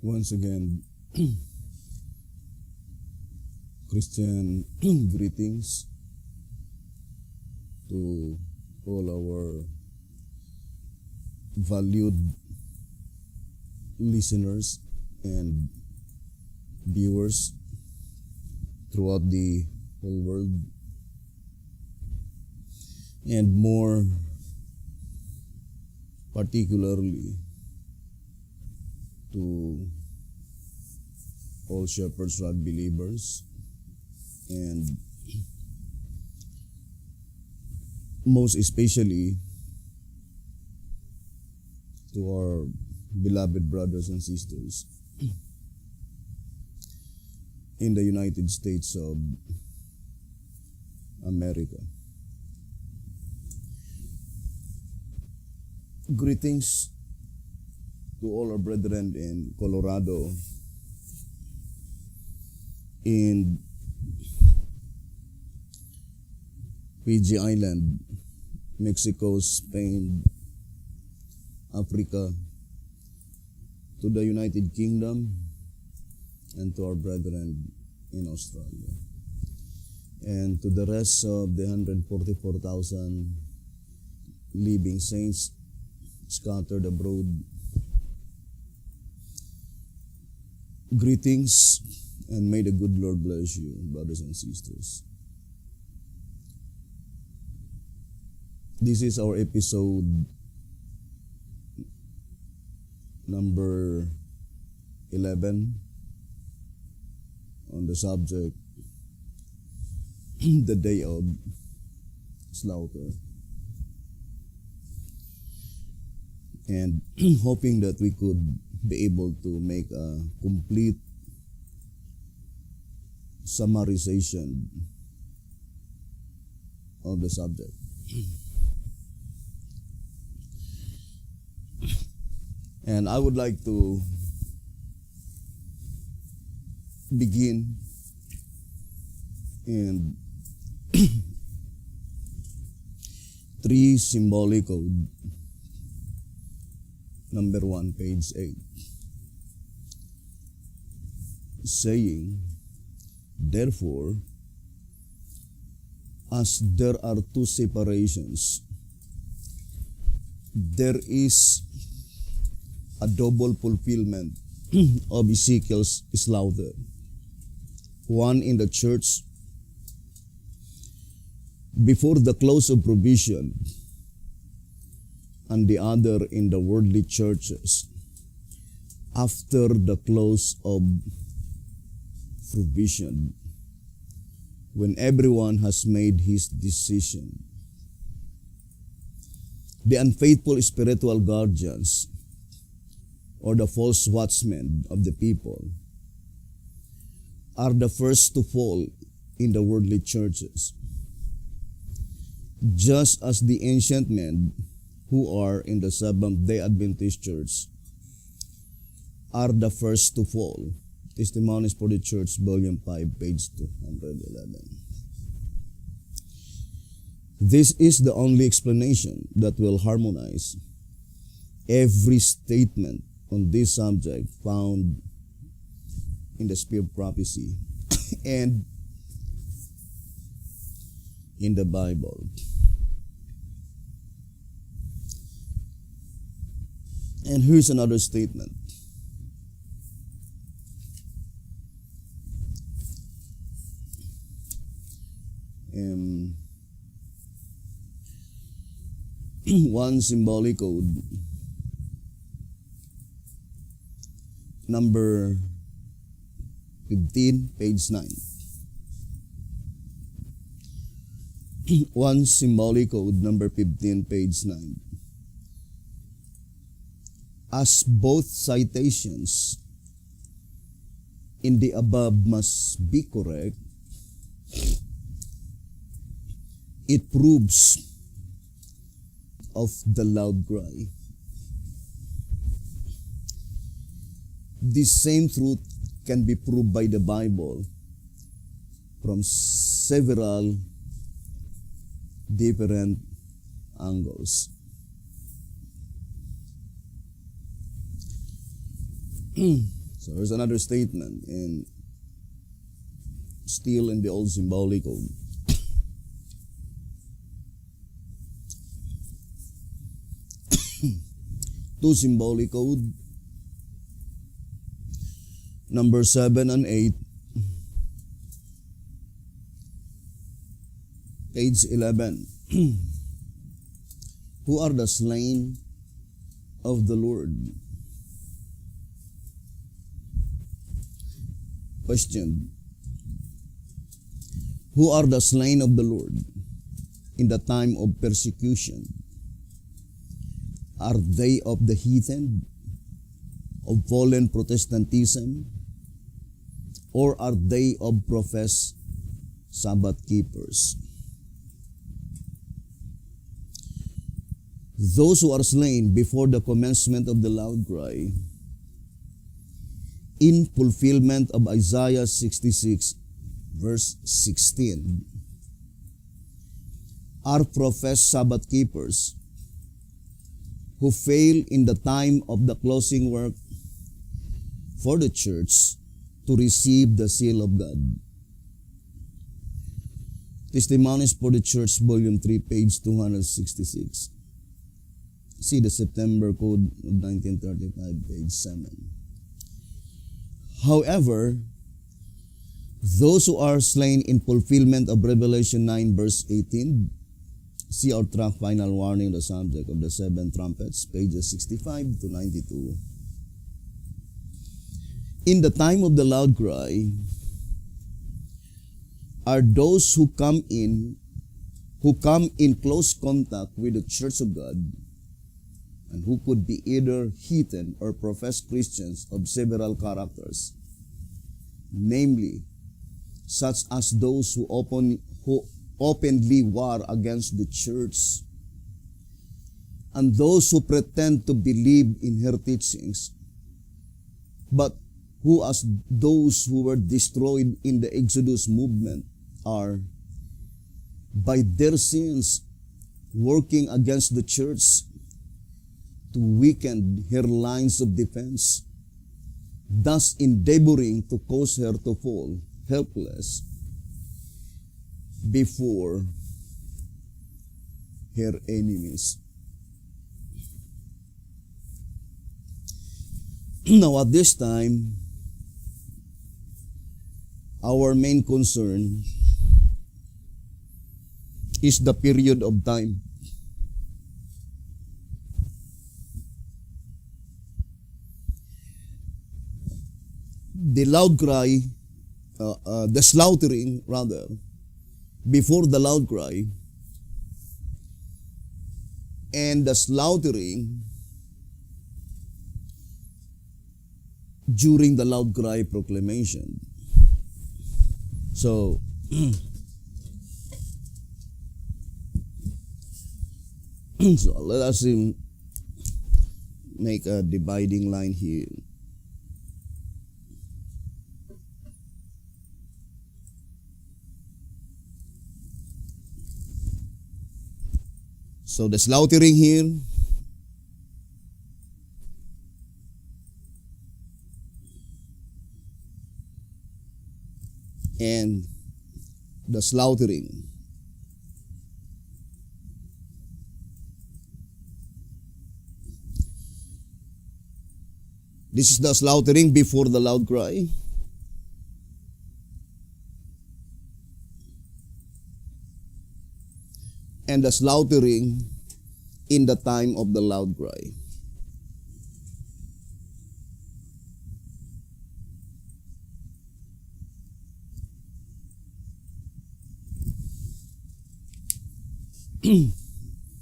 Once again, Christian greetings to all our valued listeners and viewers throughout the whole world, and more particularly to all Shepherd's Rod believers, and most especially to our beloved brothers and sisters in the United States of America. Greetings to all our brethren in Colorado, in Fiji Island, Mexico, Spain, Africa, to the United Kingdom, and to our brethren in Australia, and to the rest of the 144,000 living saints scattered abroad. Greetings, and may the good Lord bless you, brothers and sisters. This is our episode number 11 on the subject, the day of slaughter. And hoping that we could be able to make a complete summarization of the subject. And I would like to begin in three symbolic code. Number 1, page 8. Saying, therefore, as there are two separations, there is a double fulfillment of Ezekiel's slaughter. One in the church before the close of provision, and the other in the worldly churches after the close of provision, when everyone has made his decision. The unfaithful spiritual guardians, or the false watchmen of the people, are the first to fall in the worldly churches, just as the ancient men who are in the Seventh-day Adventist Church are the first to fall. Testimonies for the Church, Volume 5, page 211. This is the only explanation that will harmonize every statement on this subject found in the Spirit of Prophecy and in the Bible. And here's another statement. One symbolic code, number 15, page 9. One symbolic code, number 15, page 9. As both citations in the above must be correct, it proves of the loud cry. This same truth can be proved by the Bible from several different angles. So there's another statement, and still in the old symbolic code. Two symbolic code, number 7 and 8, page 11. Who are the slain of the Lord? Question. Who are the slain of the Lord in the time of persecution? Are they of the heathen, of fallen Protestantism, or are they of professed Sabbath keepers? Those who are slain before the commencement of the loud cry, in fulfillment of Isaiah 66, verse 16, are professed Sabbath keepers who fail in the time of the closing work for the church to receive the seal of God. Testimonies for the Church, Volume 3, page 266. See the September Code of 1935, page 7. However, those who are slain in fulfillment of Revelation 9, verse 18, see our track Final Warning, the subject of the seven trumpets, pages 65 to 92. In the time of the loud cry, are those who come in close contact with the Church of God, and who could be either heathen or professed Christians of several characters, namely, such as those who openly war against the church, and those who pretend to believe in her teachings, but who, as those who were destroyed in the Exodus movement, are, by their sins, working against the church to weaken her lines of defense, thus endeavoring to cause her to fall helpless before her enemies. Now at this time, our main concern is the period of time. The loud cry, the slaughtering rather, before the loud cry, and the slaughtering during the loud cry proclamation. So, so let us make a dividing line here. So the slaughtering here and the slaughtering. This is the slaughtering before the loud cry. And the slaughtering in the time of the loud cry.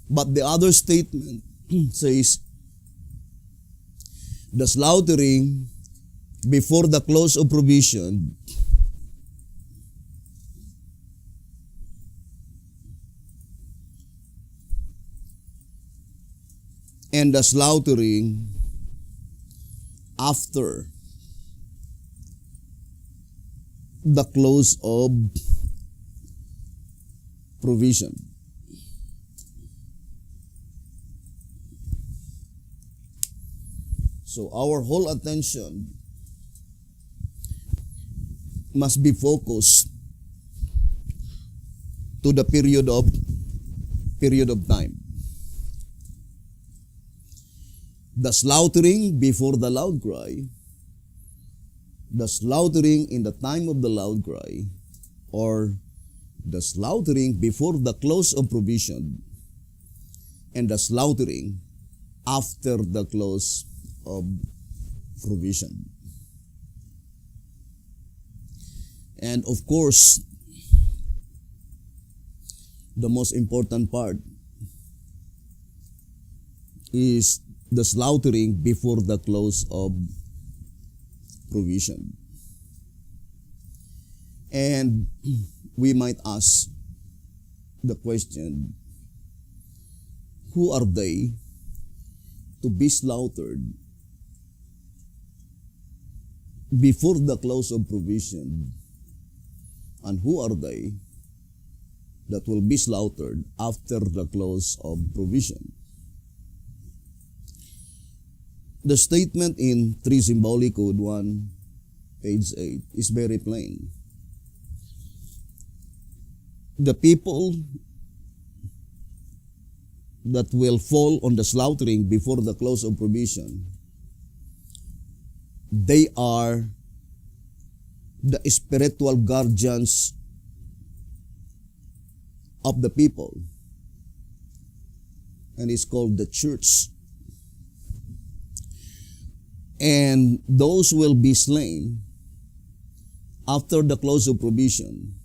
But the other statement says, the slaughtering before the close of provision and the slaughtering after the close of provision. So our whole attention must be focused to the period of time. The slaughtering before the loud cry, the slaughtering in the time of the loud cry, or the slaughtering before the close of provision, and the slaughtering after the close of provision. And of course, the most important part is the slaughtering before the close of provision. And we might ask the question, who are they to be slaughtered before the close of provision? And who are they that will be slaughtered after the close of provision? The statement in 3 Symbolic Code 1, page 8 is very plain. The people that will fall on the slaughtering before the close of provision, they are the spiritual guardians of the people, and it's called the church. And those will be slain after the close of provision.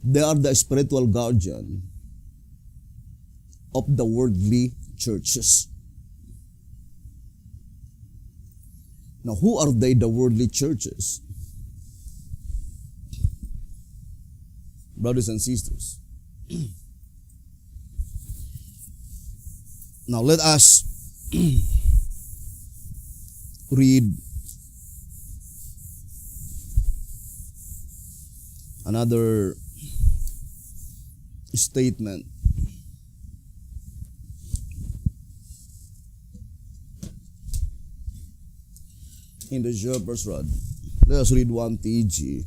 They are the spiritual guardian of the worldly churches. Now, who are they, the worldly churches? Brothers and sisters, now let us read another statement. In the Shepherd's Rod, let us read 1 TG,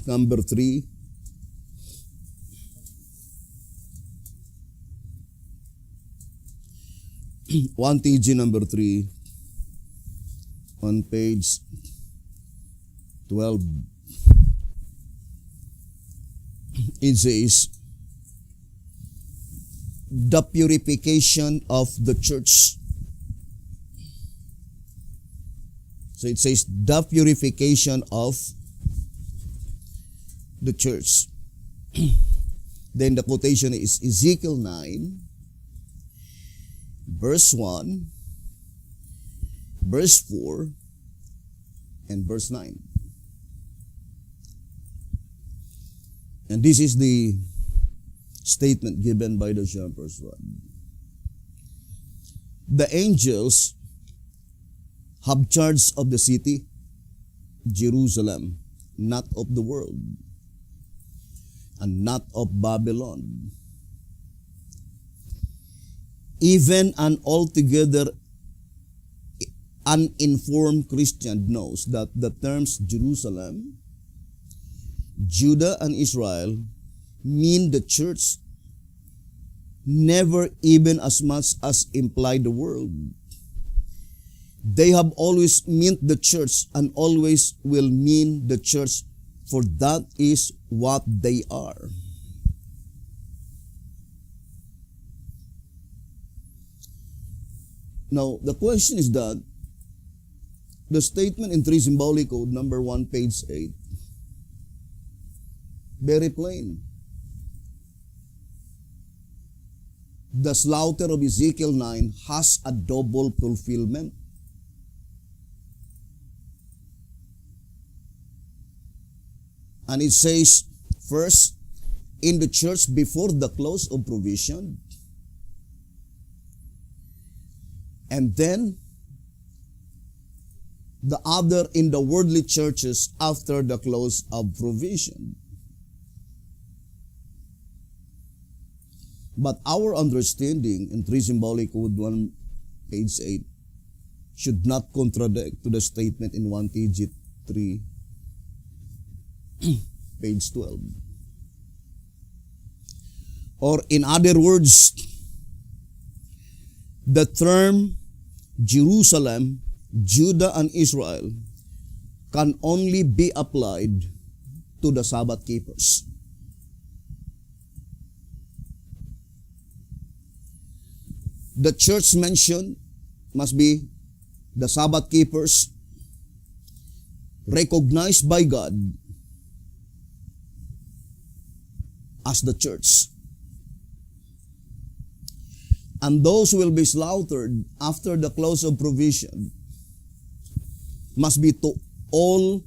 number 3. One TG number 3 on page 12. It says, the purification of the church. So it says, the purification of the church. Then the quotation is Ezekiel 9, verse 1, verse 4, and verse 9. And this is the statement given by the Shepherd's Rod. The angels have charge of the city, Jerusalem, not of the world, and not of Babylon. Even an altogether uninformed Christian knows that the terms Jerusalem, Judah, and Israel mean the church, never even as much as imply the world. They have always meant the church and always will mean the church, for that is what they are. Now, the question is that the statement in 3 Symbolic Code number 1, page 8, very plain. The slaughter of Ezekiel 9 has a double fulfillment. And it says, first, in the church before the close of provision, and then the other in the worldly churches after the close of provision. But our understanding in 3 Symbolic Code 1, page 8, should not contradict to the statement in 1 TG 3, page 12. Or in other words, the term Jerusalem, Judah, and Israel can only be applied to the Sabbath keepers. The church mentioned must be the Sabbath keepers recognized by God as the church. And those who will be slaughtered after the close of provision must be to all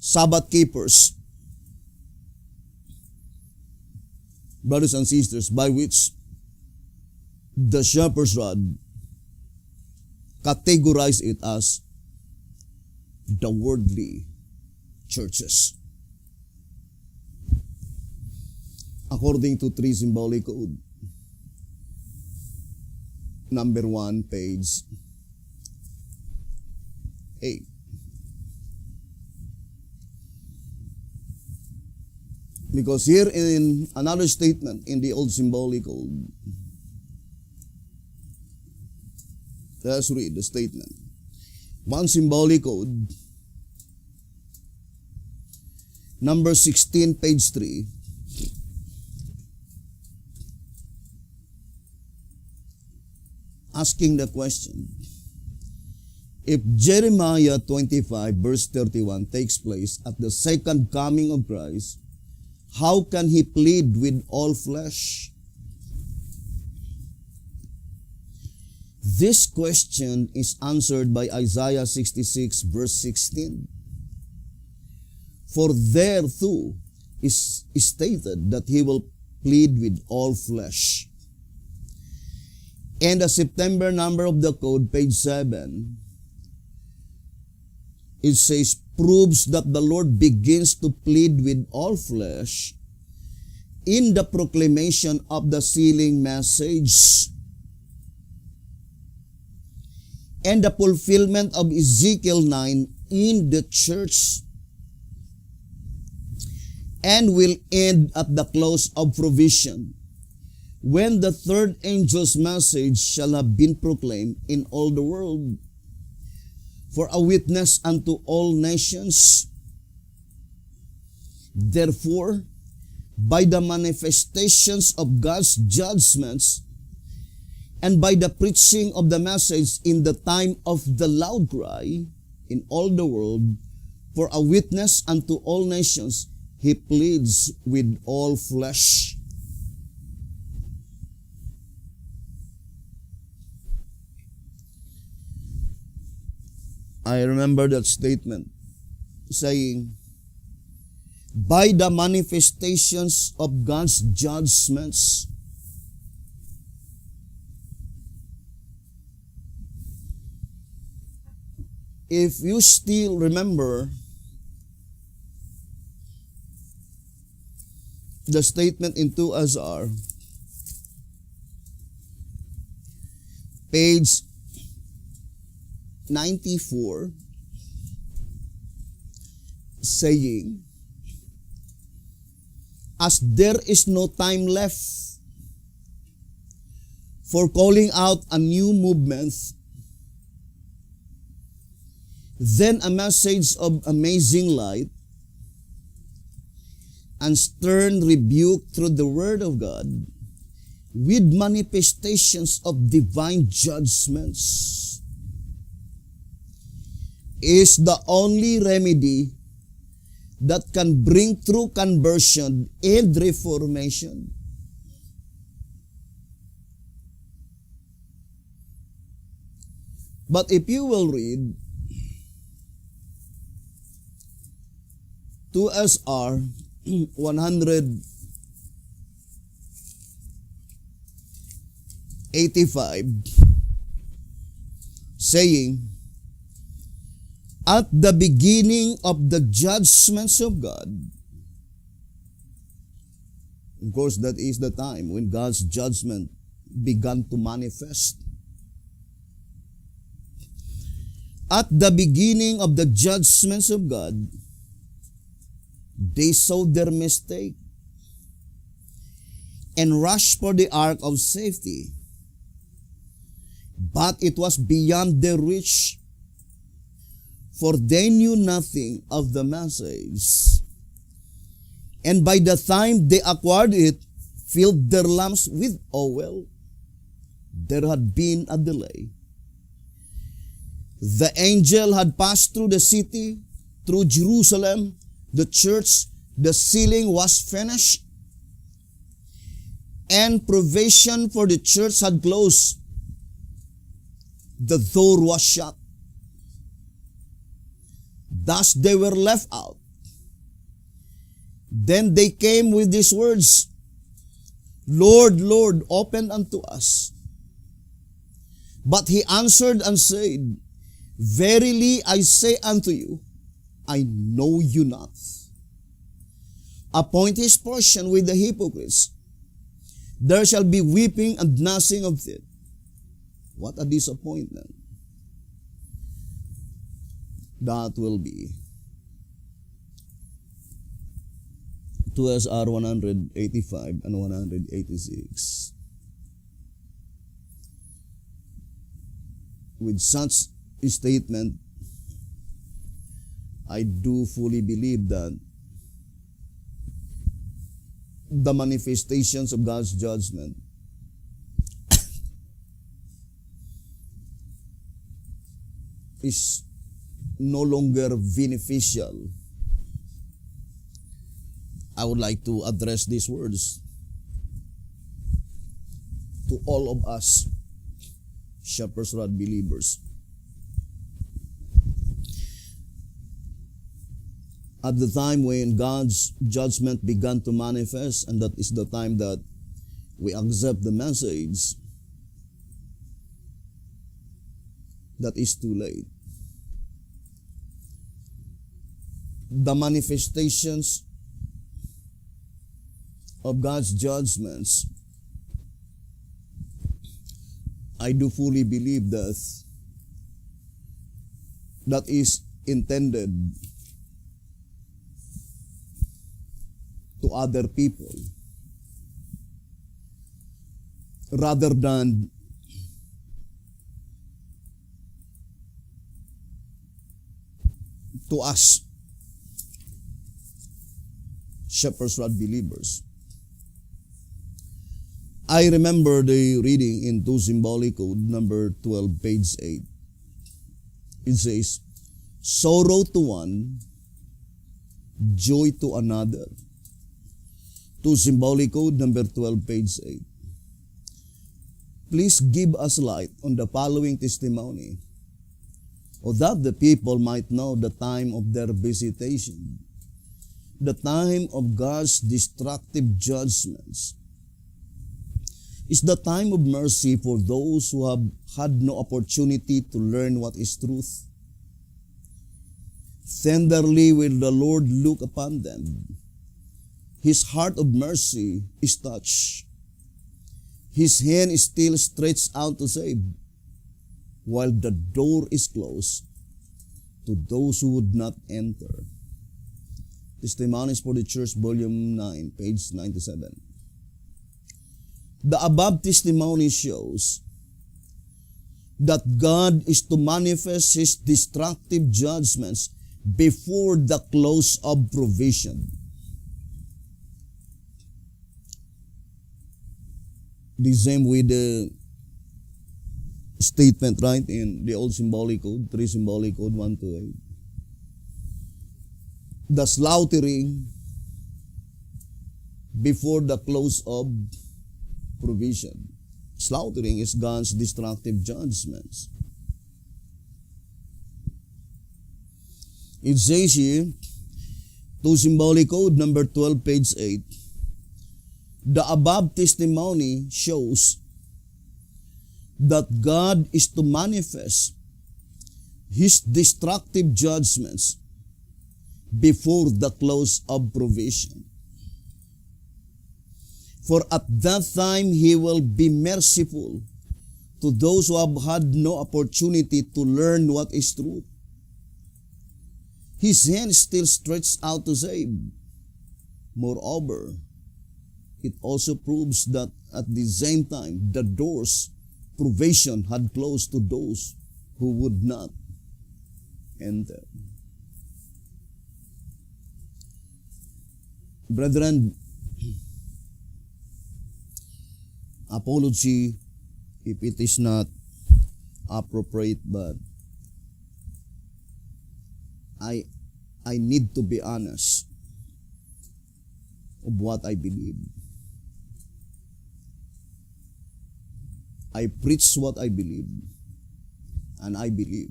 Sabbath keepers, brothers and sisters, by which the shepherd's rod categorized it as the worldly churches. According to 3 symbolic code, number 1, page 8. Because here in another statement in the old symbolic code, let's read the statement. 1 symbolic code, number 16, page 3. Asking the question, if Jeremiah 25 verse 31 takes place at the second coming of Christ, how can he plead with all flesh? This question is answered by Isaiah 66 verse 16. For there too is stated that he will plead with all flesh. And the September number of the code, page 7, it says, proves that the Lord begins to plead with all flesh in the proclamation of the sealing message and the fulfillment of Ezekiel 9 in the church, and will end at the close of provision, when the third angel's message shall have been proclaimed in all the world, for a witness unto all nations. Therefore, by the manifestations of God's judgments, and by the preaching of the message in the time of the loud cry in all the world, for a witness unto all nations, he pleads with all flesh. I remember that statement saying, by the manifestations of God's judgments, if you still remember the statement in 2 Azar, page 94, saying, as there is no time left for calling out a new movement, then a message of amazing light and stern rebuke through the Word of God with manifestations of divine judgments is the only remedy that can bring true conversion and reformation. But if you will read 2 SR 185, saying, at the beginning of the judgments of God, of course, that is the time when God's judgment began to manifest. At the beginning of the judgments of God, they saw their mistake and rushed for the ark of safety. But it was beyond their reach, for they knew nothing of the message. And by the time they acquired it, filled their lamps with oil, there had been a delay. The angel had passed through the city, through Jerusalem, the church, the ceiling was finished, and provision for the church had closed. The door was shut. Thus they were left out. Then they came with these words, Lord, Lord, open unto us. But he answered and said, Verily I say unto you, I know you not. Appoint his portion with the hypocrites. There shall be weeping and gnashing of teeth. What a disappointment that will be. 2SR 185 and 186. With such a statement, I do fully believe that the manifestations of God's judgment is no longer beneficial. I would like to address these words to all of us Shepherd's Rod believers. At the time when God's judgment began to manifest, and that is the time that we accept the message, that is too late. The manifestations of God's judgments, I do fully believe that is intended to other people rather than to us Shepherd's Rod believers. I remember the reading in 2 Symbolic Code number 12, page 8. It says, sorrow to one, joy to another. 2 Symbolic Code number 12, page 8. Please give us light on the following testimony, so that the people might know the time of their visitation, the time of God's destructive judgments, is the time of mercy for those who have had no opportunity to learn what is truth. Tenderly will the Lord look upon them. His heart of mercy is touched. His hand is still stretched out to save, while the door is closed to those who would not enter. Testimonies for the Church, Volume 9, page 97. The above testimony shows that God is to manifest His destructive judgments before the close of provision. The same with the statement, right, in the old Symbolic Code, 3 Symbolic Code 1 to 8. The slaughtering before the close of provision. Slaughtering is God's destructive judgments. It says here, 2 Symbolic Code number 12, page 8, the above testimony shows that God is to manifest His destructive judgments before the close of provision. For at that time He will be merciful to those who have had no opportunity to learn what is truth. His hand is still stretched out to save. Moreover, it also proves that at the same time, the doors provision had closed to those who would not enter. Brethren, apology if it is not appropriate, but I need to be honest of what I believe. I preach what I believe, and I believe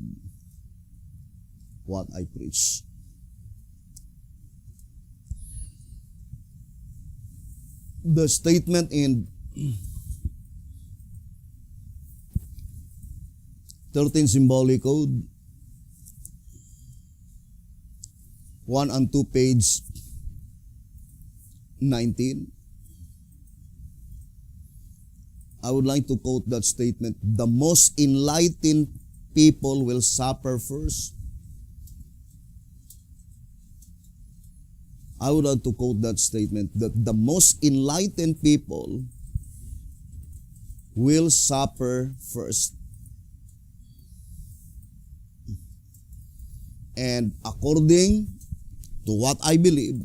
what I preach. The statement in 13 Symbolic Code, 1 and 2, page 19. I would like to quote that statement. The most enlightened people will suffer first. I would like to quote that statement, that the most enlightened people will suffer first. And according to what I believe,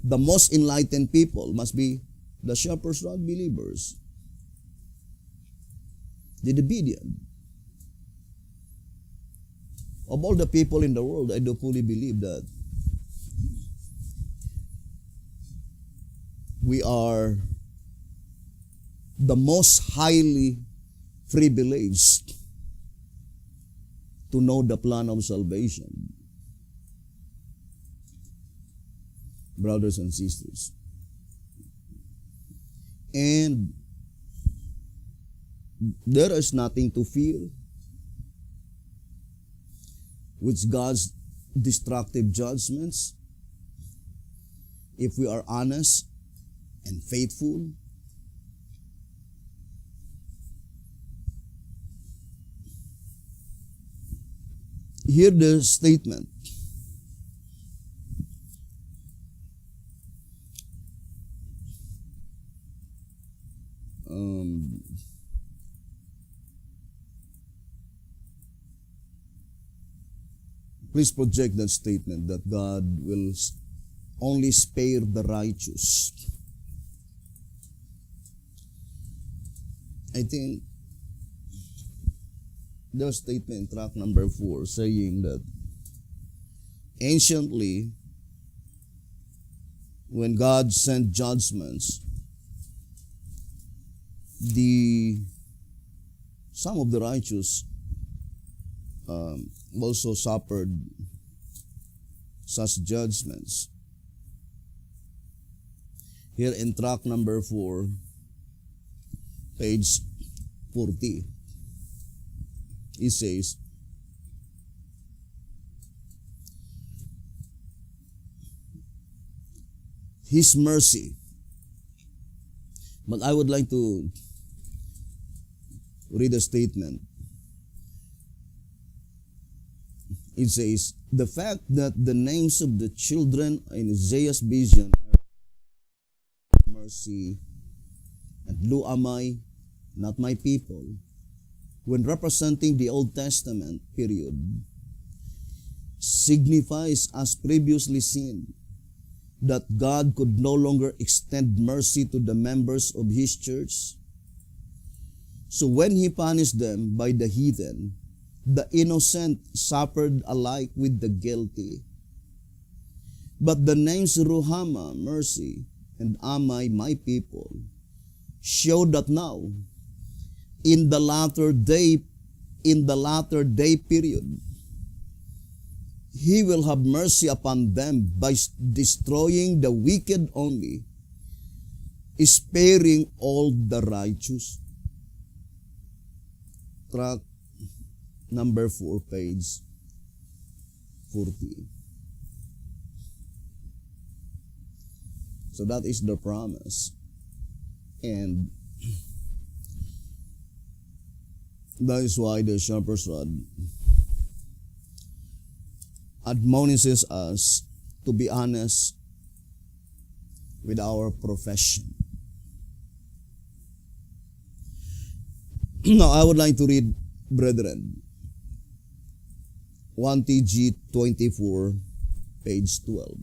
the most enlightened people must be the Shepherd's Rod believers, the obedient. Of all the people in the world, I do fully believe that we are the most highly privileged to know the plan of salvation. Brothers and sisters. And there is nothing to fear with God's destructive judgments if we are honest and faithful. Hear the statement. Please project that statement that God will only spare the righteous. I think the statement in track number 4 saying that anciently, when God sent judgments, some of the righteous also suffered such judgments. Here in track number 4, page 40, it says, His mercy. But I would like to read a statement. It says, the fact that the names of the children in Isaiah's vision are mercy and Lo Ammi, not my people, when representing the Old Testament period, signifies, as previously seen, that God could no longer extend mercy to the members of His church. So when He punished them by the heathen, the innocent suffered alike with the guilty. But the names Ruhamah, mercy, and Ammi, my people, show that now, in the latter day period, He will have mercy upon them by destroying the wicked only, sparing all the righteous. Track number 4, page 40. So that is the promise. And That is why the sharper's rod admonishes us to be honest with our profession. Now, I would like to read, brethren, 1 TG 24, page 12.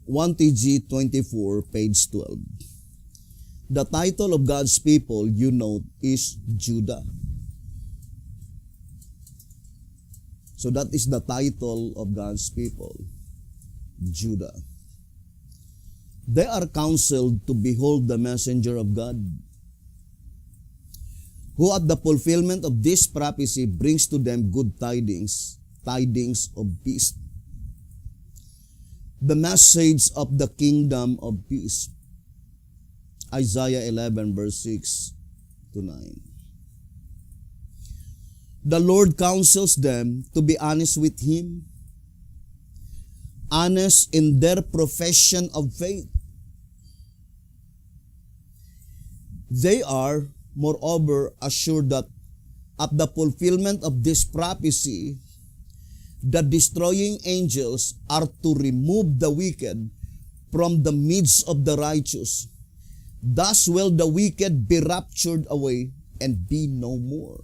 1 TG 24, page 12. The title of God's people, you note, is Judah. So that is the title of God's people, Judah. They are counseled to behold the messenger of God, who at the fulfillment of this prophecy brings to them good tidings, tidings of peace. The message of the kingdom of peace. Isaiah 11 verse 6 to 9. The Lord counsels them to be honest with Him, honest in their profession of faith. They are, moreover, assured that at the fulfillment of this prophecy, the destroying angels are to remove the wicked from the midst of the righteous. Thus will the wicked be raptured away and be no more.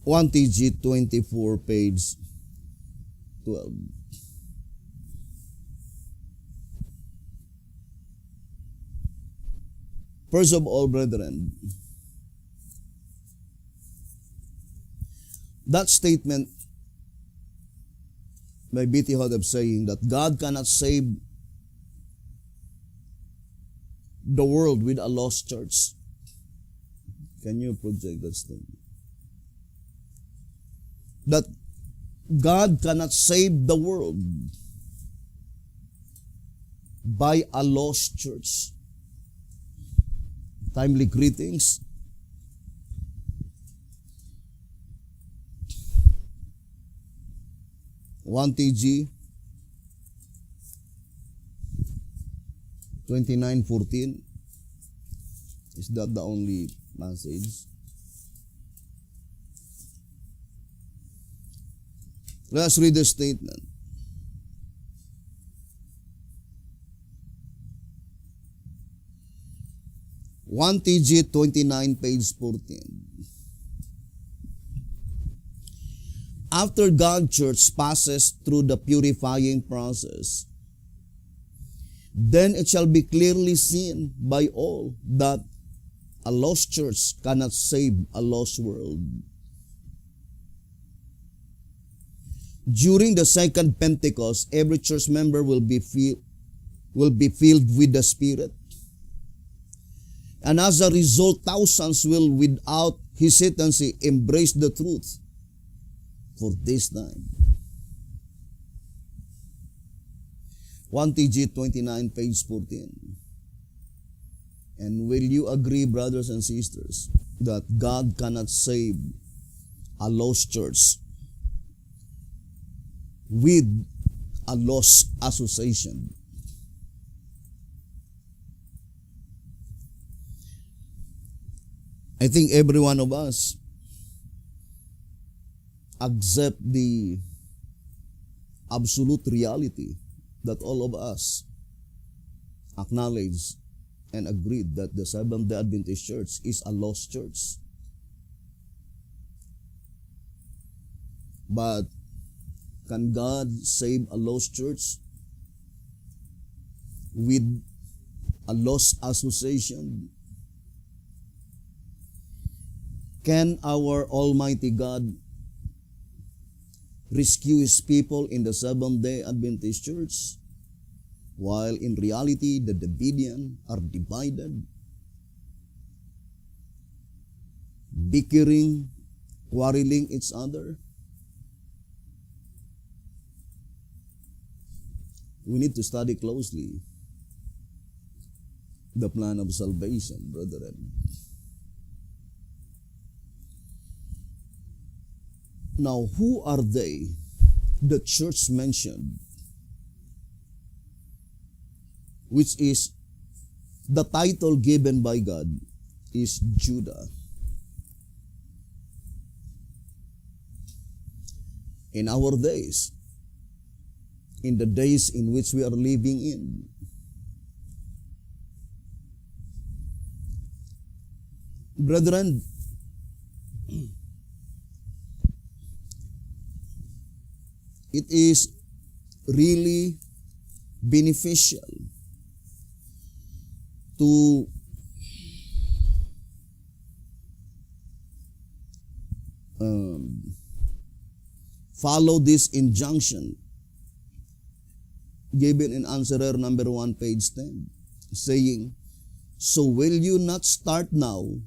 One TG 24, page 12. First of all, brethren, that statement by B.T. Hotep saying that God cannot save the world with a lost church. Can you project that statement? That God cannot save the world by a lost church. Timely greetings. One TG 29:14. Is that the only message? Let us read the statement. One TG 29, page 14. After God's church passes through the purifying process, then it shall be clearly seen by all that a lost church cannot save a lost world. During the second Pentecost, every church member will be filled with the Spirit. And as a result, thousands will without hesitancy embrace the truth for this time. 1 TG 29, page 14. And will you agree, brothers and sisters, that God cannot save a lost church with a lost association? I think every one of us accept the absolute reality that all of us acknowledge and agreed that the Seventh-day Adventist Church is a lost church. But can God save a lost church with a lost association? Can our Almighty God rescue His people in the Seventh-day Adventist Church, while in reality the Davidian are divided, bickering, quarreling each other? We need to study closely the plan of salvation, brethren. Now, who are they, the church mentioned which is the title given by God, is Judah. In our days, in the days in which we are living in, brethren, it is really beneficial to follow this injunction given in Answerer number 1, page 10, saying, "So will you not start now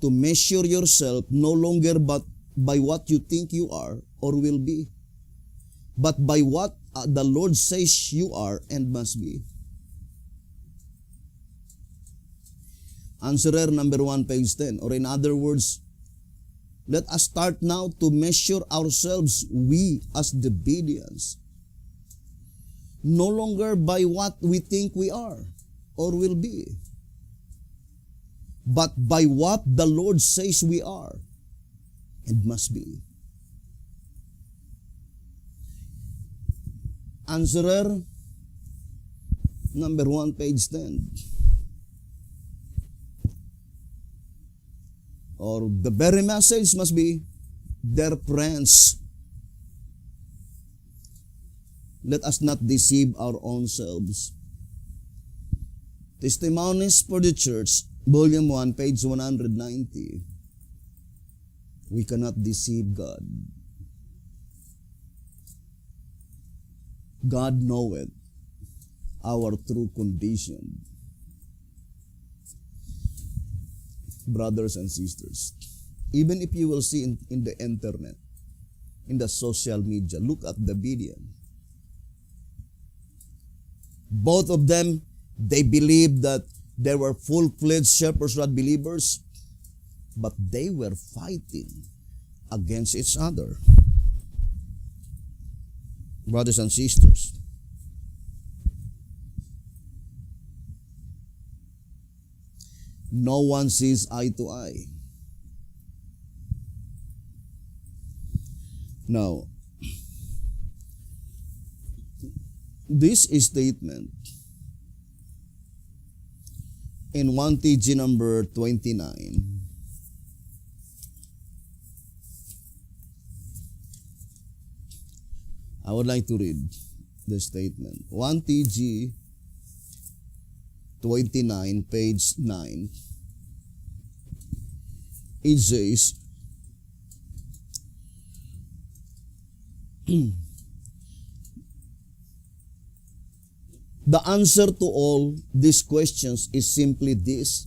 to measure yourself no longer but by what you think you are or will be, but by what the Lord says you are and must be." Answerer number 1, page 10. Or in other words, let us start now to measure ourselves, we as the Bereans, no longer by what we think we are or will be, but by what the Lord says we are and must be. Answerer number 1, page 10. Or the very message must be, dear friends, let us not deceive our own selves. Testimonies for the Church, volume 1, page 190. We cannot deceive God. God knoweth our true condition. Brothers and sisters, even if you will see in the internet, in the social media, look at the Berean. Both of them, they believed that they were full-fledged Shepherd's Rod believers, but they were fighting against each other. Brothers and sisters, no one sees eye to eye. Now, this statement in 1 TG number 29, I would like to read the statement. 1 TG 29, page 9. It says, the answer to all these questions is simply this: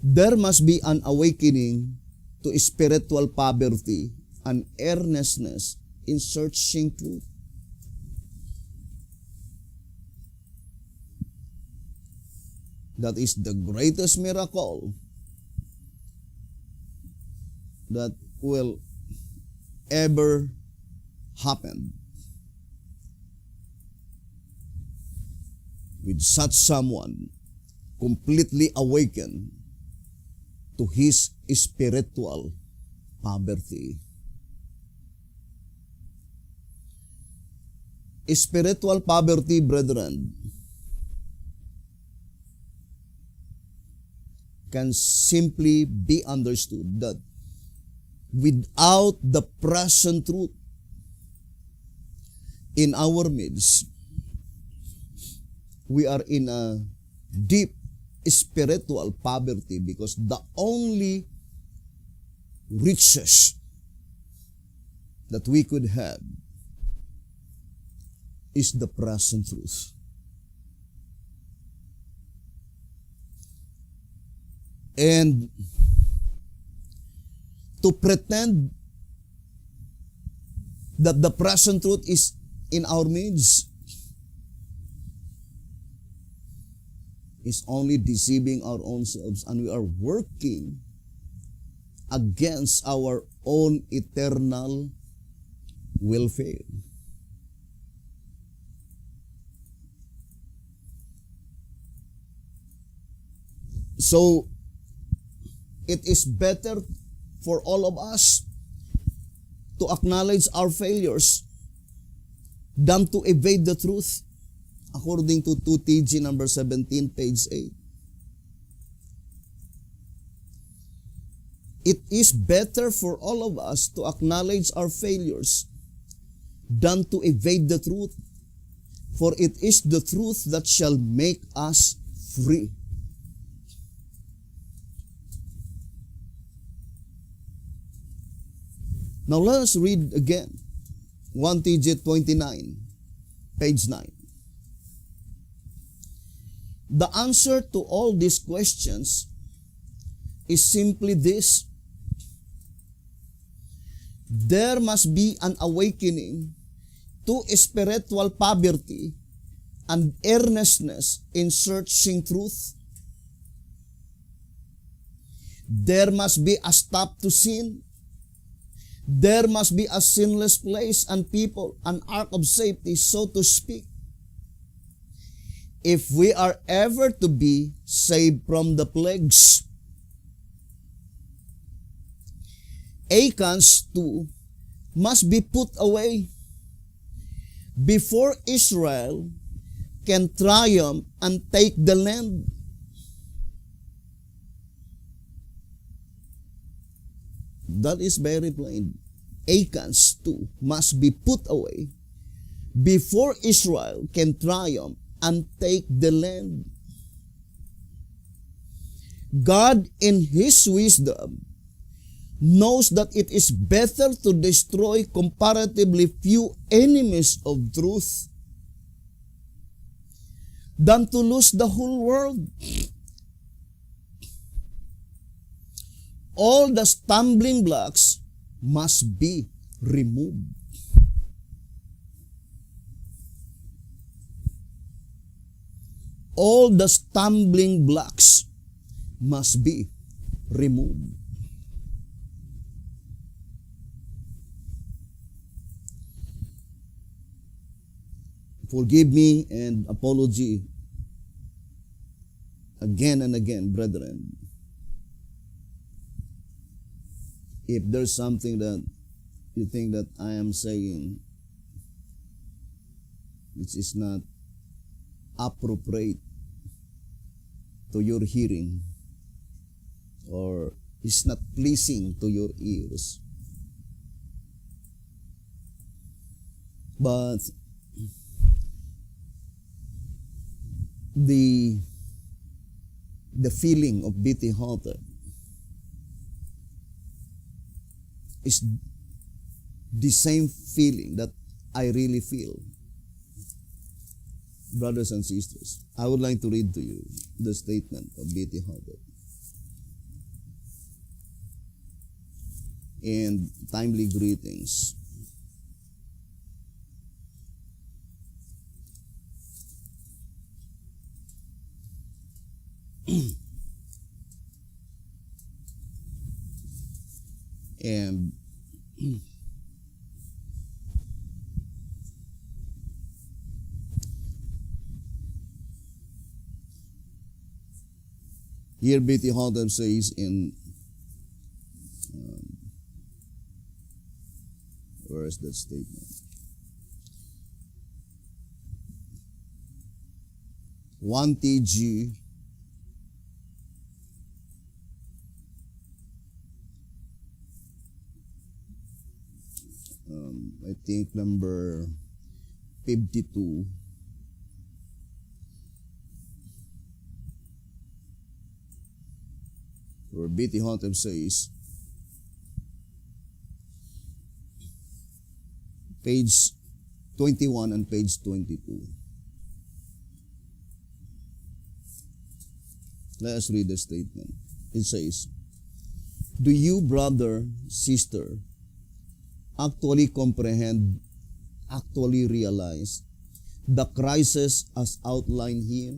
there must be an awakening to spiritual poverty and earnestness in searching truth. That is the greatest miracle that will ever happen with such someone completely awakened to his spiritual poverty. Spiritual poverty, brethren, can simply be understood that without the present truth in our midst, we are in a deep spiritual poverty, because the only riches that we could have is the present truth. And to pretend that the present truth is in our midst is only deceiving our own selves, and we are working against our own eternal welfare. So, it is better for all of us to acknowledge our failures than to evade the truth, according to 2TG number 17, page 8. It is better for all of us to acknowledge our failures than to evade the truth, for it is the truth that shall make us free. Now let us read again 1TG 29, page 9. The answer to all these questions is simply this: there must be an awakening to spiritual poverty and earnestness in searching truth. There must be a stop to sin. There must be a sinless place and people, an ark of safety, so to speak, if we are ever to be saved from the plagues. Acans too must be put away before Israel can triumph and take the land. That is very plain. Acans too must be put away before Israel can triumph and take the land. God, in His wisdom, knows that it is better to destroy comparatively few enemies of truth than to lose the whole world. All the stumbling blocks must be removed. All the stumbling blocks must be removed. Forgive me and apology again and again, brethren, if there's something that you think that I am saying which is not appropriate to your hearing or is not pleasing to your ears. But the feeling of beating hearted is the same feeling that I really feel. Brothers and sisters, I would like to read to you the statement of beating hearted. And timely greetings. And here B.T. Hodder says in where is that statement? 1TG I think number 52. Where B.T. Hodder says, page 21 and page 22. Let us read the statement. It says, do you, brother, sister, actually comprehend, actually realize the crisis as outlined here?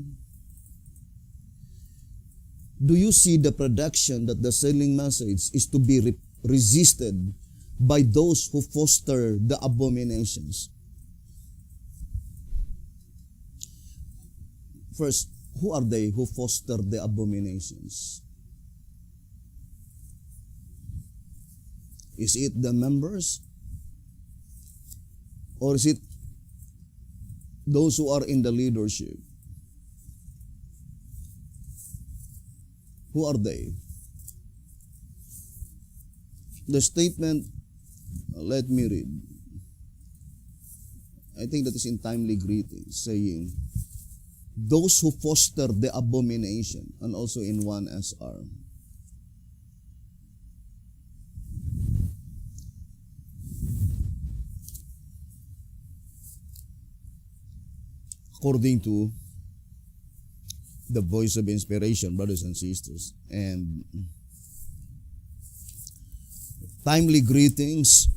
Do you see the production that the selling message is to be resisted by those who foster the abominations? First, Who are they who foster the abominations? Is it the members? Or is it those who are in the leadership? Who are they? The statement, let me read. I think that is in Timely Greetings, saying, those who foster the abomination, and also in 1 SR. According to the Voice of Inspiration, brothers and sisters, and Timely Greetings,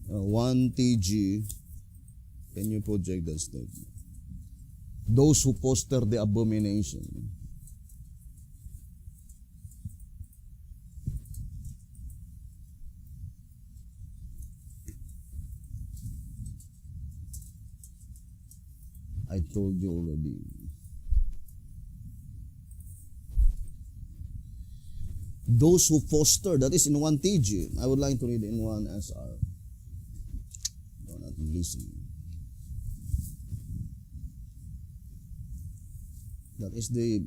1 TG, can you project that statement? Those who foster the abomination. I told you already. Those who foster, that is in 1 TG. I would like to read in 1 SR. No, not listening. That is the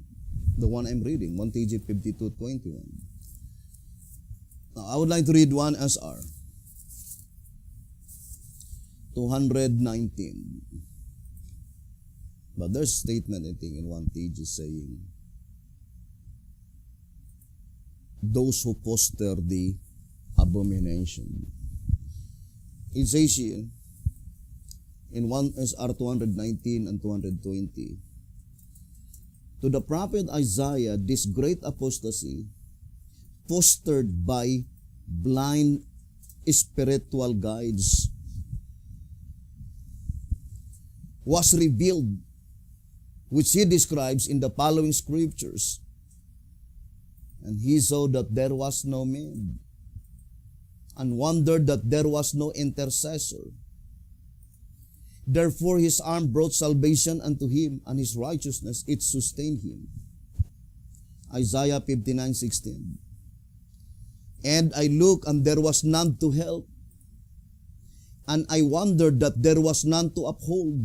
one I'm reading, 1 TG 52:21. Now, I would like to read 1 SR. 219. But there's a statement, I think, in 1 TG saying, those who foster the abomination. It says here, in 1 SR 219 and 220, to the prophet Isaiah, this great apostasy, fostered by blind spiritual guides, was revealed, which he describes in the following scriptures. And he saw that there was no man, and wondered that there was no intercessor. Therefore his arm brought salvation unto him, and his righteousness it sustained him. Isaiah 59:16. And I looked, and there was none to help, and I wondered that there was none to uphold.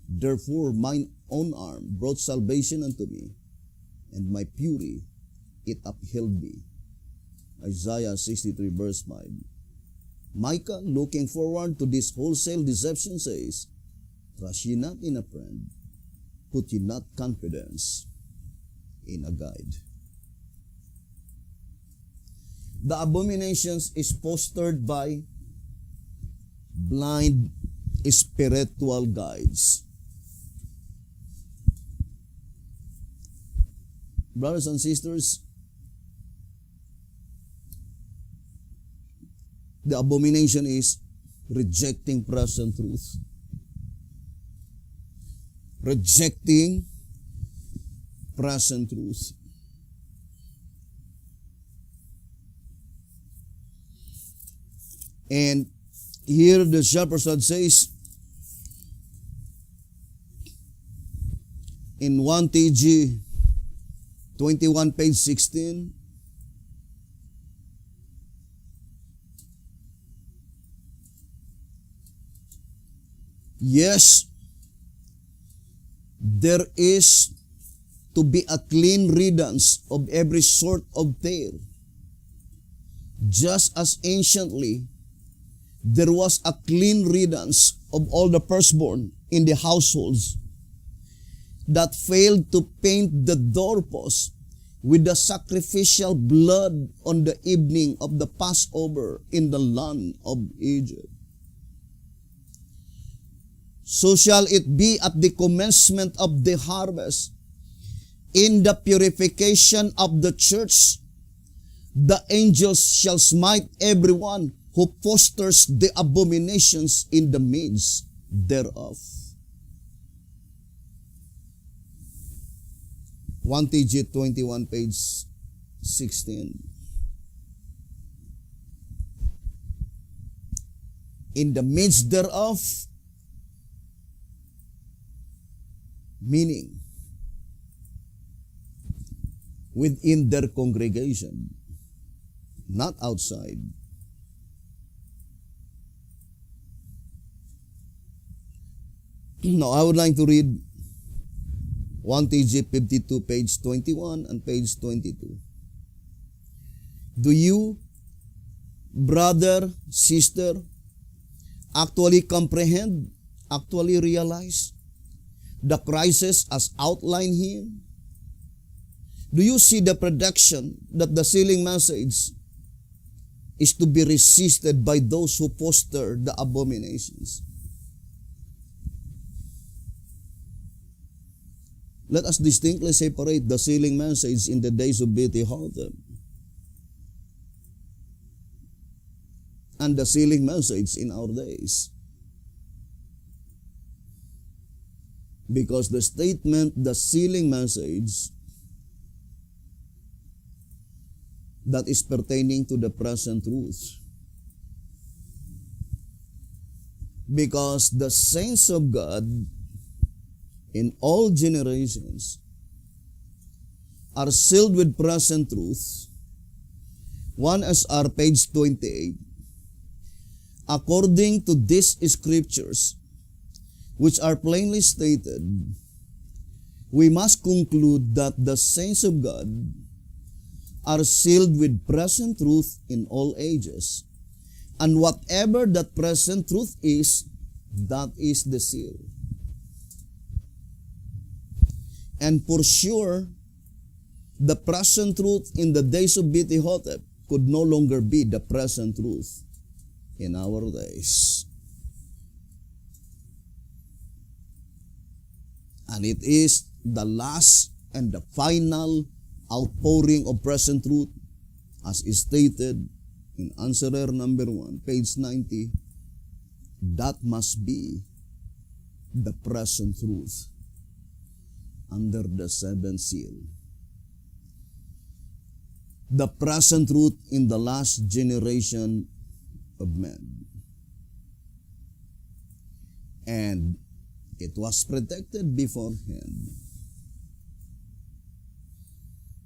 Therefore mine own arm brought salvation unto me, and my fury it upheld me. Isaiah 63 verse 5. Micah, looking forward to this wholesale deception, says, trust ye not in a friend, put ye not confidence in a guide. The abominations is fostered by blind spiritual guides. Brothers and sisters, the abomination is rejecting present truth. Rejecting present truth. And here the Shepherd says, in 1 TG 21, page 16, yes, there is to be a clean riddance of every sort of tale, just as anciently there was a clean riddance of all the firstborn in the households that failed to paint the doorpost with the sacrificial blood on the evening of the Passover in the land of Egypt. So shall it be at the commencement of the harvest, in the purification of the church. The angels shall smite everyone who fosters the abominations in the midst thereof. 1 TG 21, page 16. In the midst thereof, Meaning, within their congregation, not outside. Now, I would like to read 1 TG 52, page 21 and page 22. Do you, brother, sister, actually comprehend, actually realize the crisis as outlined here? Do you see the prediction that the sealing message is to be resisted by those who foster the abominations? Let us distinctly separate the sealing message in the days of B.T. Hotep and the sealing message in our days. Because the statement, the sealing message, that is pertaining to the present truth. Because the saints of God in all generations are sealed with present truth. 1 SR page 28. According to these scriptures, which are plainly stated, we must conclude that the saints of God are sealed with present truth in all ages. And whatever that present truth is, that is the seal. And for sure, the present truth in the days of B.T. Hotep could no longer be the present truth in our days. And it is the last and the final outpouring of present truth, as is stated in answerer number 1, page 90, that must be the present truth under the seventh seal. The present truth in the last generation of men. And it was predicted beforehand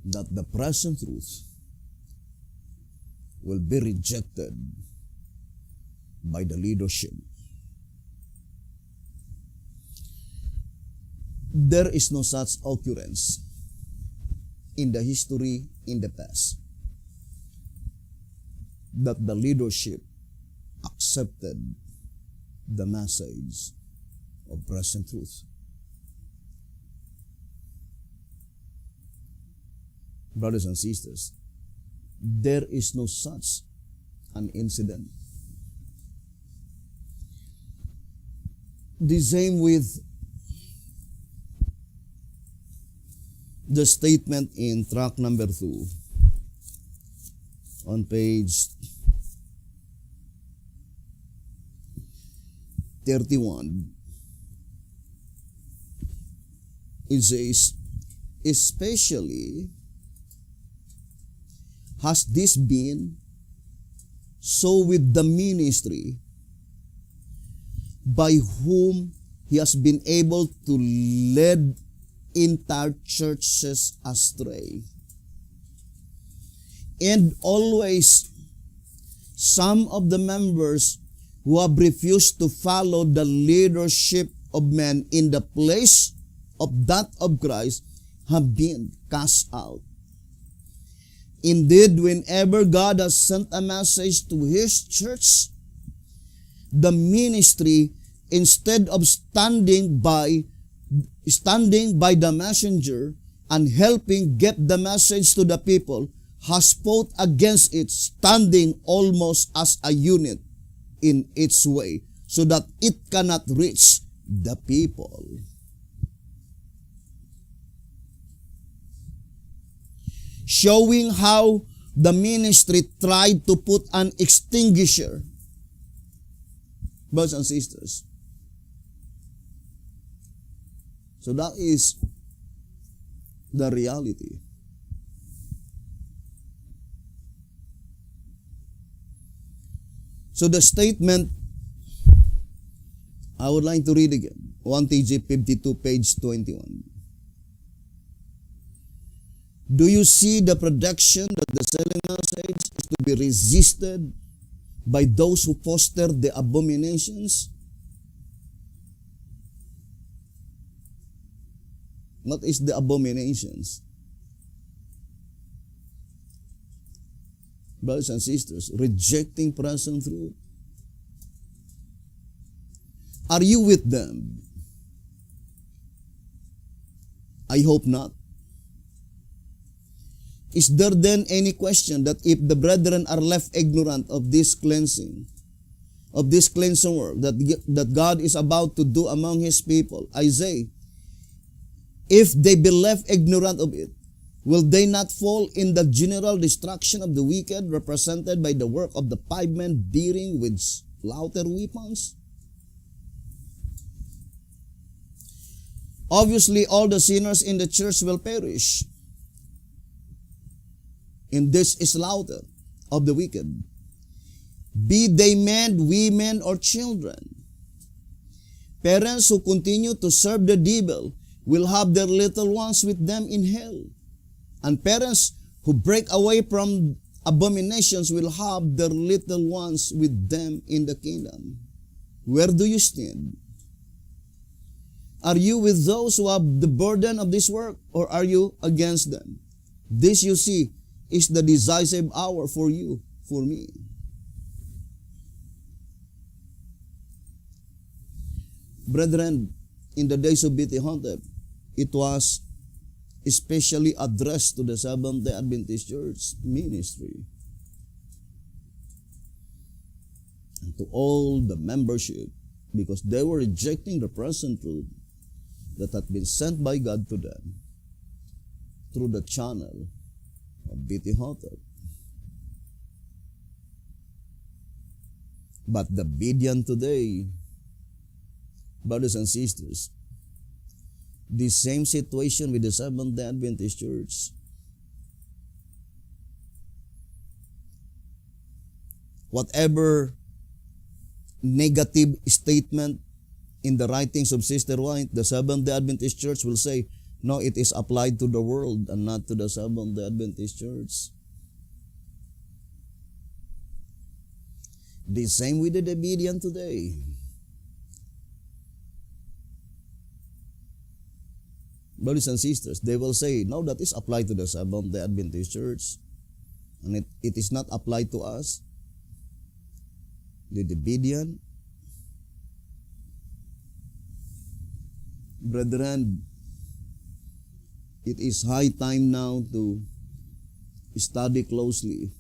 that the present truth will be rejected by the leadership. There is no such occurrence in the history in the past that the leadership accepted the message of present truth. Brothers and sisters, there is no such an incident. The same with the statement in track number 2 on page 31. It says, especially has this been so with the ministry by whom he has been able to lead entire churches astray. And always some of the members who have refused to follow the leadership of men in the place of that of Christ have been cast out. Indeed, whenever God has sent a message to His church, the ministry, instead of standing by the messenger and helping get the message to the people, has fought against it, standing almost as a unit in its way, so that it cannot reach the people. Showing how the ministry tried to put an extinguisher, brothers and sisters. So that is the reality. So the statement, I would like to read again. 1 TG 52, page 21. Do you see the prediction that the selling message is to be resisted by those who foster the abominations? What is the abominations? Brothers and sisters, rejecting present truth. Are you with them? I hope not. Is there then any question that if the brethren are left ignorant of this cleansing work that God is about to do among His people, Isaiah, if they be left ignorant of it, will they not fall in the general destruction of the wicked represented by the work of the 5 men beating with slaughter weapons? Obviously, all the sinners in the church will perish in this slaughter of the wicked, be they men, women, or children. Parents who continue to serve the devil will have their little ones with them in hell. And parents who break away from abominations will have their little ones with them in the kingdom. Where do you stand? Are you with those who have the burden of this work, or are you against them? This, you see, is the decisive hour for you, for me. Brethren, in the days of B.T. Hotep, it was especially addressed to the Seventh-day Adventist Church ministry and to all the membership, because they were rejecting the present truth that had been sent by God to them through the channel of B.T. Hotep. But the Bidian today, brothers and sisters, the same situation with the Seventh-day Adventist Church. Whatever negative statement in the writings of Sister White, the Seventh-day Adventist Church will say, no, it is applied to the world and not to the Seventh-day Adventist Church. The same with the Davidian today. Brothers and sisters, they will say, no, that is applied to the Seventh-day Adventist Church, and it is not applied to us. The Davidian. Brethren, it is high time now to study closely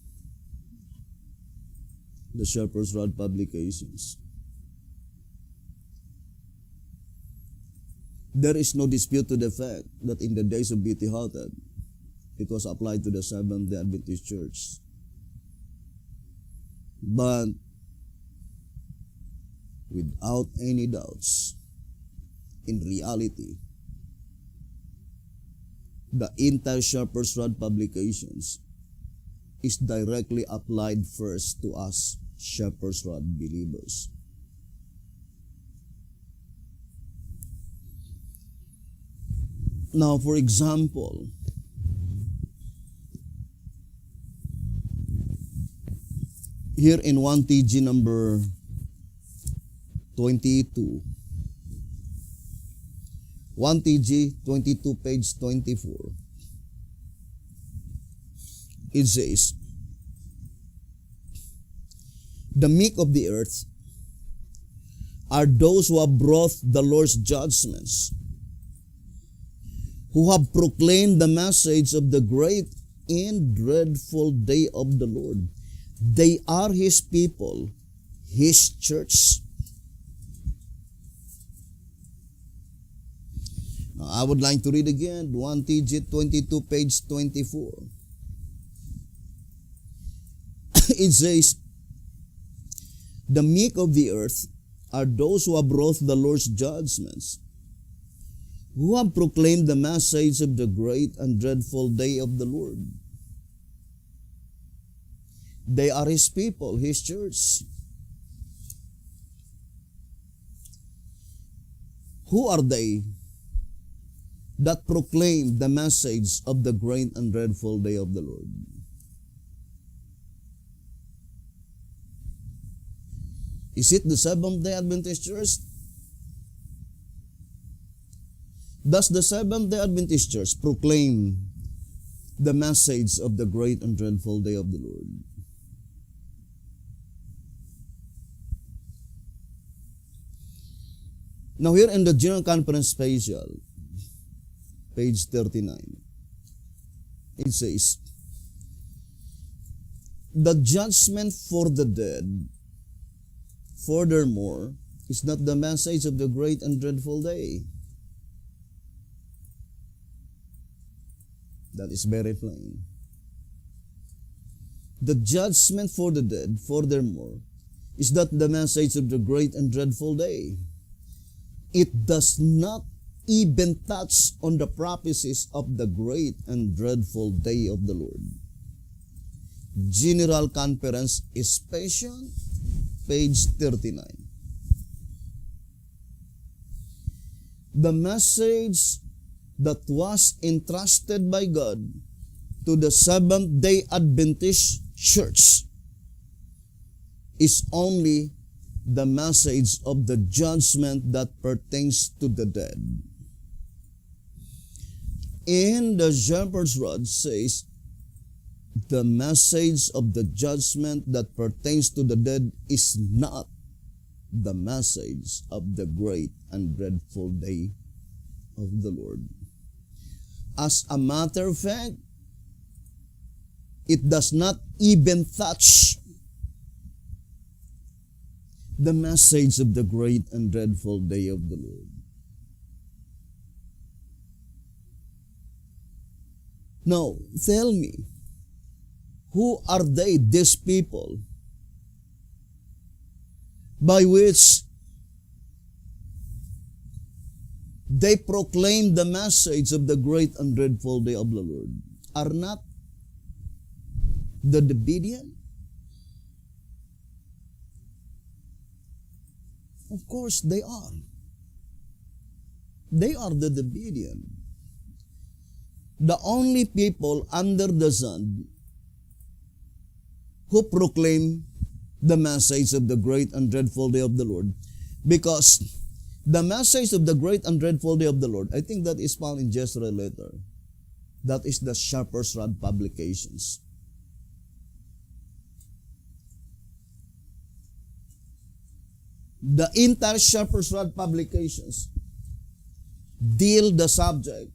the Shepherd's Rod publications. There is no dispute to the fact that in the days of B.T. Hotep, it was applied to the Seventh-day Adventist Church. But without any doubts, in reality, the entire Shepherd's Rod publications is directly applied first to us Shepherd's Rod believers. Now, for example, here in 1 TG number 22, 1 TG 22, page 24, it says, the meek of the earth are those who have brought the Lord's judgments, who have proclaimed the message of the great and dreadful day of the Lord. They are His people, His church. Now, I would like to read again 1 TG 22, page 24. It says, the meek of the earth are those who have brought the Lord's judgments, who have proclaimed the message of the great and dreadful day of the Lord. They are His people, His church. Who are they that proclaim the message of the great and dreadful day of the Lord? Is it the Seventh-day Adventist Church? Does the Seventh-day Adventist Church proclaim the message of the great and dreadful day of the Lord? Now here in the General Conference Special, page 39, it says, the judgment for the dead, furthermore, is not the message of the great and dreadful day. That is very plain. The judgment for the dead, furthermore, is not the message of the great and dreadful day. It does not even touch on the prophecies of the great and dreadful day of the Lord. General Conference Special, page 39. The message that was entrusted by God to the Seventh-day Adventist Church is only the message of the judgment that pertains to the dead. In the Shepherd's Rod says, the message of the judgment that pertains to the dead is not the message of the great and dreadful day of the Lord. As a matter of fact, it does not even touch the message of the great and dreadful day of the Lord. Now, tell me, who are they, these people, by which they proclaim the message of the great and dreadful day of the Lord? Are not the Davidian? Of course they are. They are the Davidian. The only people under the sun who proclaim the message of the great and dreadful day of the Lord. Because the message of the great and dreadful day of the Lord, I think that is found in Jezreel letter. That is the Shepherd's Rod publications. The entire Shepherd's Rod publications deal the subject,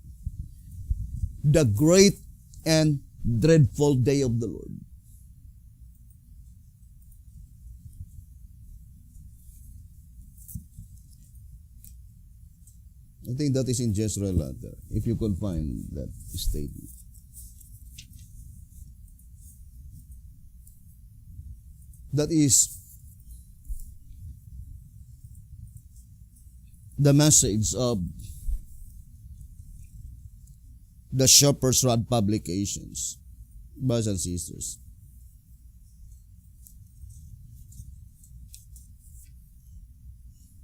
the great and dreadful day of the Lord. I think that is in Jezreel letter, if you could find that statement. That is the message of the Shepherd's Rod publications, brothers and sisters.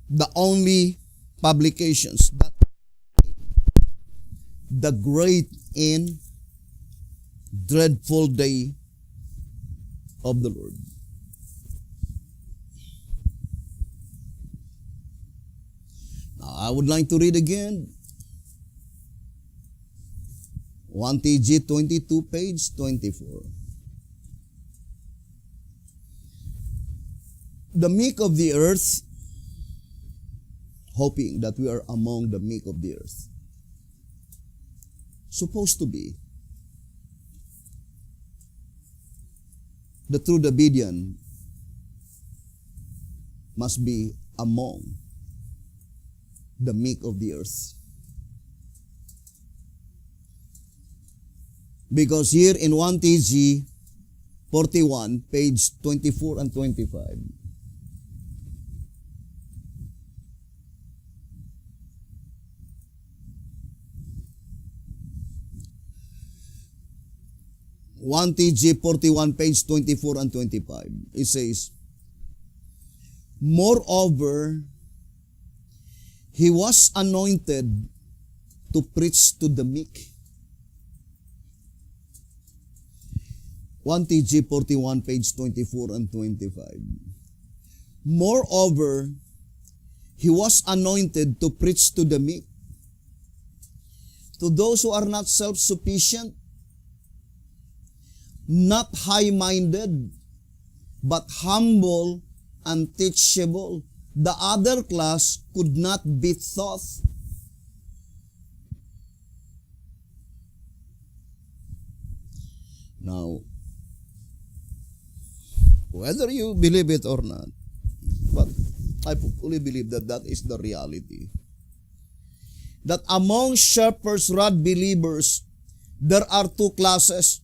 The only publications that the great and dreadful day of the Lord. Now, I would like to read again 1 TG 22, page 24. The meek of the earth, hoping that we are among the meek of the earth, supposed to be the true Davidian, must be among the meek of the earth. Because here in 1 TG 41, page 24 and 25, One TG 41, page 24 and 25. It says, moreover, He was anointed to preach to the meek. 1 TG 41, page 24 and 25. Moreover, he was anointed to preach to the meek, to those who are not self-sufficient, not high-minded, but humble and teachable. The other class could not be taught. Now, whether you believe it or not, but I fully believe that that is the reality. That among shepherd's rod believers, there are two classes.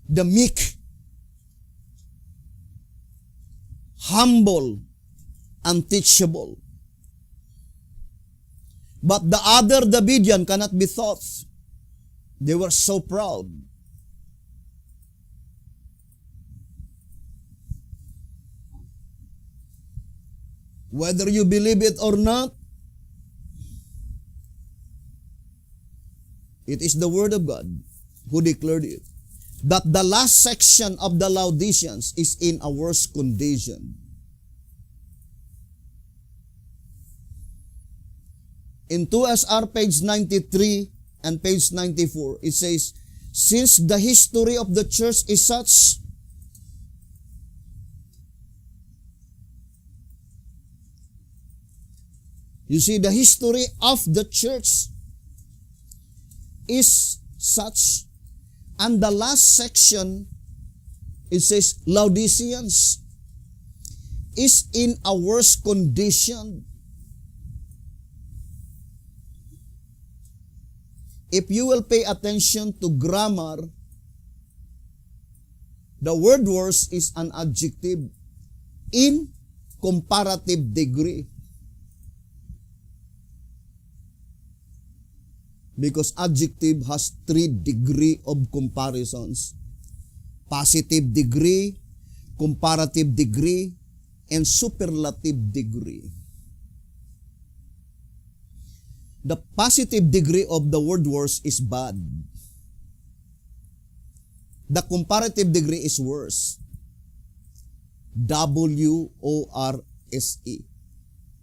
The meek, humble, and teachable. But the other, the Bidian, cannot be taught. They were so proud. Whether you believe it or not, it is the Word of God who declared it, that the last section of the Laodiceans is in a worse condition. In 2SR page 93 and page 94, it says, since the history of the church is such, you see, the history of the church is such, and the last section, it says, Laodiceans is in a worse condition. If you will pay attention to grammar, the word worse is an adjective in comparative degree. Because adjective has 3 degrees of comparisons. Positive degree, comparative degree, and superlative degree. The positive degree of the word worse is bad. The comparative degree is worse. W-O-R-S-E.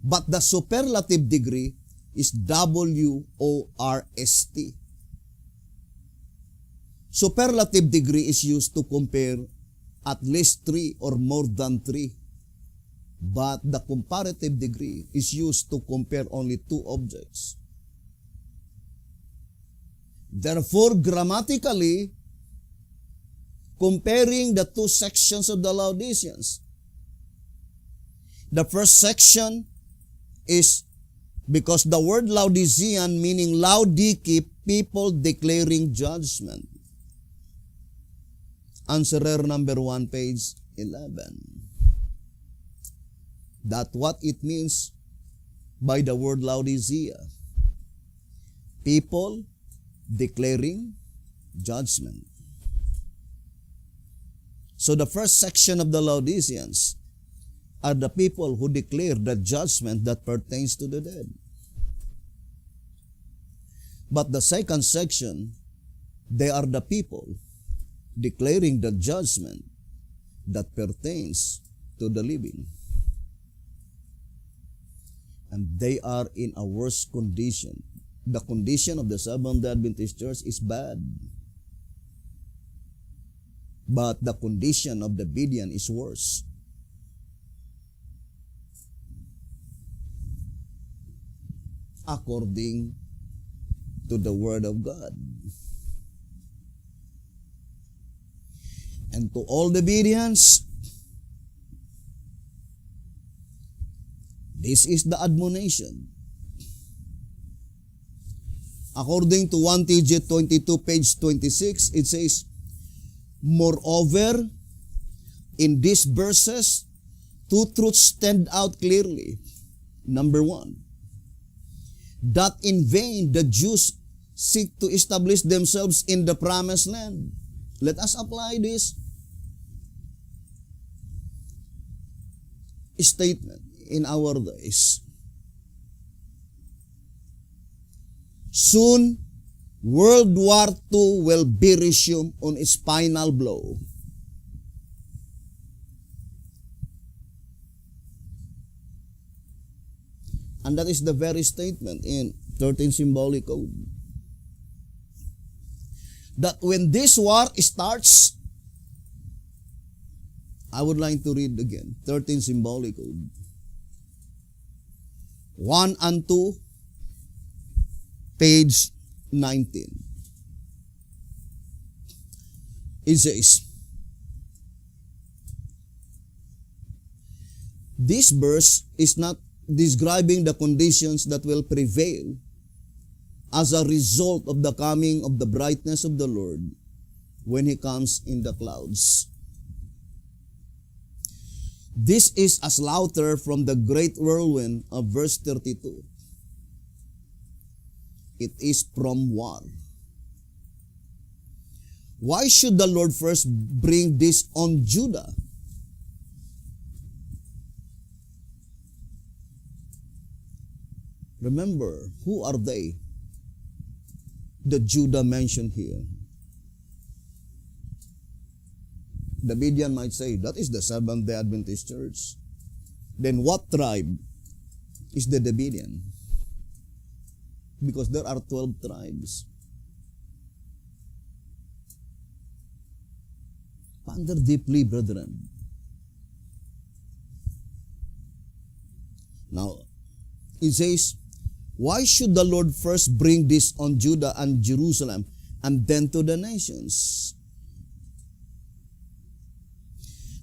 But the superlative degree is W-O-R-S-T. Superlative degree is used to compare at least 3 or more than 3. But the comparative degree is used to compare only 2 objects. Therefore, grammatically, comparing the 2 sections of the Laodiceans, the first section is because the word Laodicean meaning Laodiki, people declaring judgment. Answerer number 1, page 11. That's what it means by the word Laodicea. People declaring judgment. So the first section of the Laodiceans are the people who declare the judgment that pertains to the dead. But the second section, they are the people declaring the judgment that pertains to the living. And they are in a worse condition. The condition of the Seventh-day Adventist Church is bad. But the condition of the Bidian is worse. According to the Word of God. And to all the Bidians, this is the admonition. According to 1 TG 22, page 26, it says, moreover, in these verses, 2 truths stand out clearly. Number 1, that in vain the Jews seek to establish themselves in the promised land. Let us apply this statement. in our days. Soon, World War II will be resumed on its final blow. And that is the very statement in 13 Symbolic Code. That when this war starts, I would like to read again, 13 Symbolic Code. 1 and 2, page 19. It says, this verse is not describing the conditions that will prevail as a result of the coming of the brightness of the Lord when He comes in the clouds. This is a slaughter from the great whirlwind of verse 32. It is from war. Why should the Lord first bring this on Judah? Remember, who are they? The Judah mentioned here. The Midian might say, that is the Seventh-day Adventist Church. Then what tribe is the Davidian? Because there are 12 tribes. Ponder deeply, brethren. Now, it says, why should the Lord first bring this on Judah and Jerusalem and then to the nations?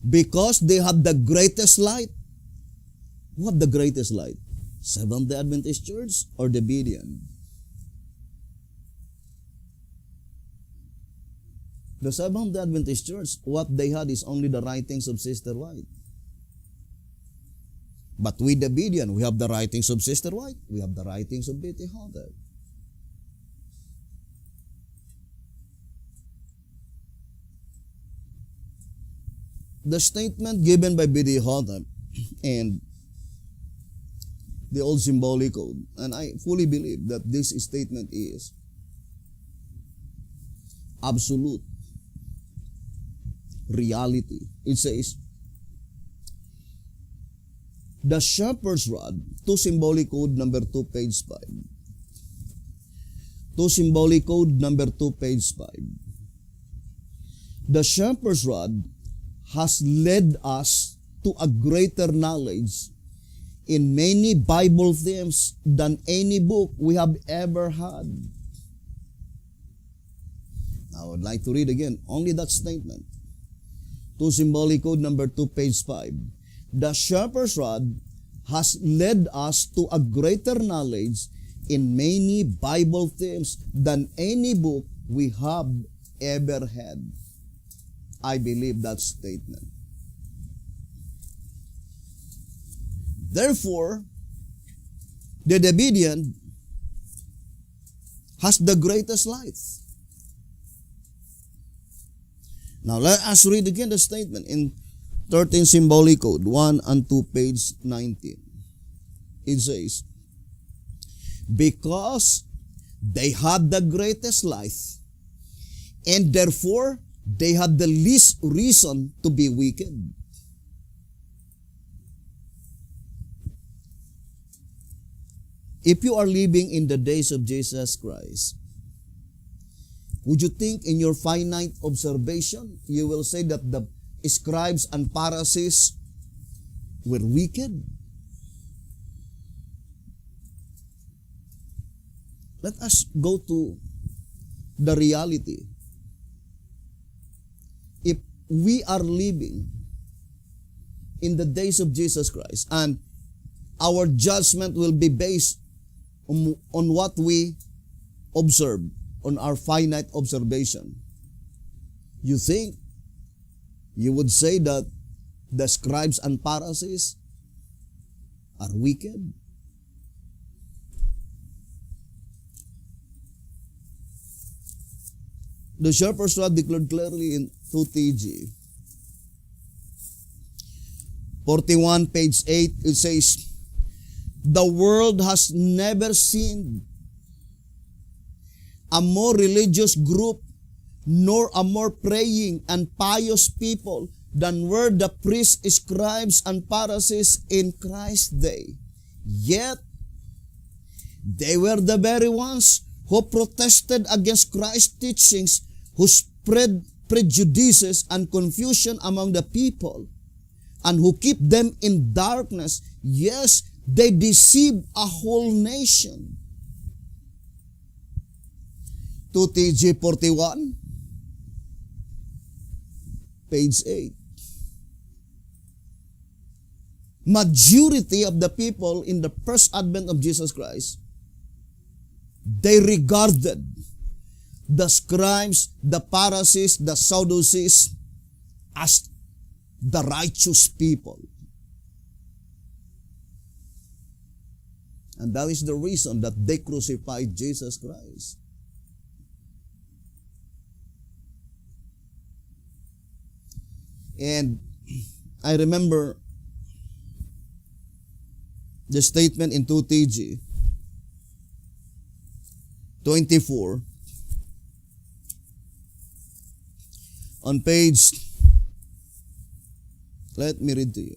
Because they have the greatest light. Who have the greatest light? Seventh-day Adventist Church or the Davidian? The Seventh-day Adventist Church, what they had is only the writings of Sister White. But with the Davidian, we have the writings of Sister White. We have the writings of B.T. Hotep. The statement given by B.T. Hotep and the Old Symbolic Code, and I fully believe that this statement is absolute reality. It says, the shepherd's rod, 2 Symbolic Code number 2, page 5. 2 Symbolic Code number 2, page 5. The shepherd's rod has led us to a greater knowledge in many Bible themes than any book we have ever had. I would like to read again only that statement. 2 Symbolic Code number 2, page 5. The shepherd's rod has led us to a greater knowledge in many Bible themes than any book we have ever had. I believe that statement. Therefore, the Davidian has the greatest light. Now let us read again the statement in 13 Symbolic Code 1 and 2, page 19. It says, because they had the greatest light, and therefore they had the least reason to be wicked. If you are living in the days of Jesus Christ, would you think in your finite observation, you will say that the scribes and Pharisees were wicked? Let us go to the reality. If we are living in the days of Jesus Christ and our judgment will be based on what we observe, on our finite observation, you think you would say that the scribes and Pharisees are wicked? The shepherd's rod declared clearly in 2 TG. 41, page 8, it says, the world has never seen a more religious group, nor a more praying and pious people than were the priests, scribes, and Pharisees in Christ's day. Yet, they were the very ones who protested against Christ's teachings, who spread prejudices and confusion among the people, and who keep them in darkness. Yes, they deceive a whole nation. 2TG 41, page 8. Majority of the people in the first advent of Jesus Christ, they regarded the scribes, the Pharisees, the Sadducees as the righteous people. And that is the reason that they crucified Jesus Christ. And I remember the statement in 2TG 24 on page, let me read to you.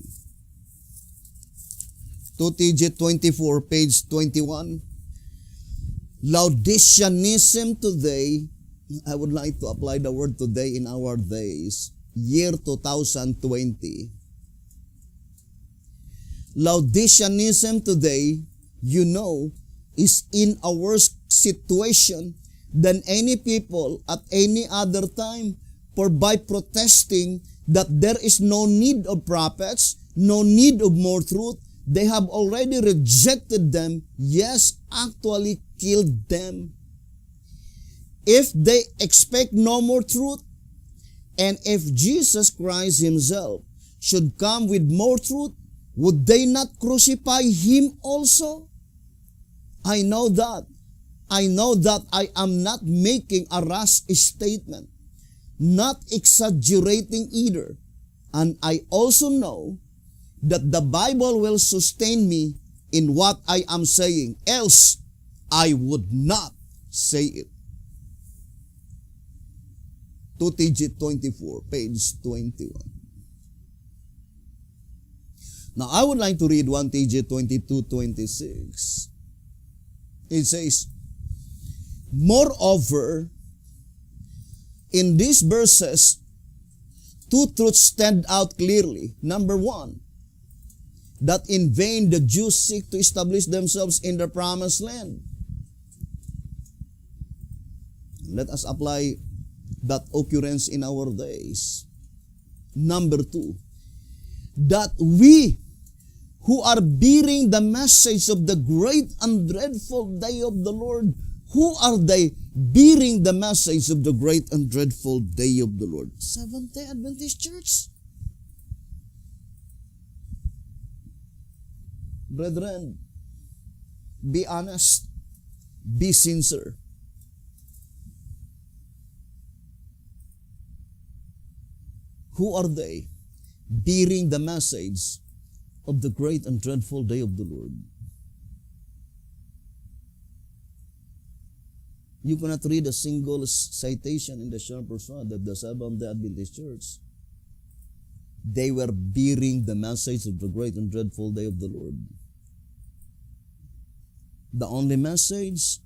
2TG 24, page 21. Laodiceanism today, I would like to apply the word today in our days, year 2020. Laodiceanism today, you know, is in a worse situation than any people at any other time. For by protesting that there is no need of prophets, no need of more truth, they have already rejected them, yes, actually killed them. If they expect no more truth, and if Jesus Christ himself should come with more truth, would they not crucify him also? I know that I am not making a rash statement, not exaggerating either. And I also know that the Bible will sustain me in what I am saying, else I would not say it. 2TG 24, page 21. Now, I would like to read 1TG 22:26. It says, moreover, in these verses, two truths stand out clearly. Number one, that in vain the Jews seek to establish themselves in the promised land. Let us apply that occurrence in our days. Number two, that we who are bearing the message of the great and dreadful day of the Lord, who are they bearing the message of the great and dreadful day of the Lord? Seventh-day Adventist Church. Brethren, be honest, be sincere. Who are they bearing the message of the great and dreadful day of the Lord? You cannot read a single citation in the Shepherd's Rod that the Seventh-day Adventist Church, they were bearing the message of the great and dreadful day of the Lord. The only message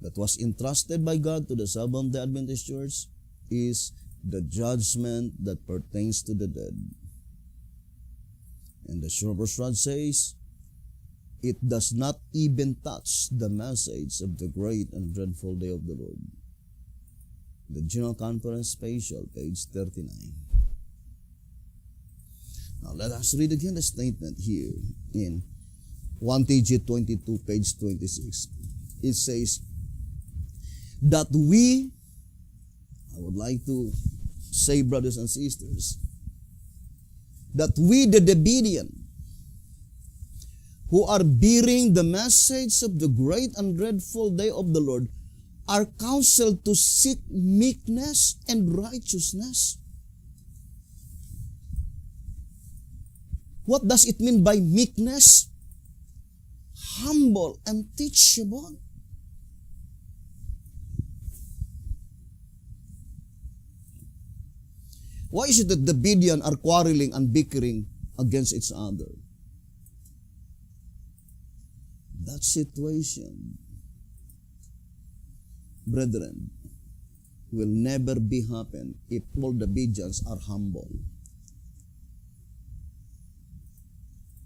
that was entrusted by God to the Seventh-day Adventist Church is the judgment that pertains to the dead. And the Shepherd's Rod says, it does not even touch the message of the great and dreadful day of the Lord. The General Conference Special, page 39. Now let us read again the statement here in 1TG 22, page 26. It says, that we, I would like to say, brothers and sisters, that we, the obedient, who are bearing the message of the great and dreadful day of the Lord, are counseled to seek meekness and righteousness. What does it mean by meekness? Humble and teachable. Why is it that the Midian are quarreling and bickering against each other? That situation, brethren, will never be happen if all the Midians are humble.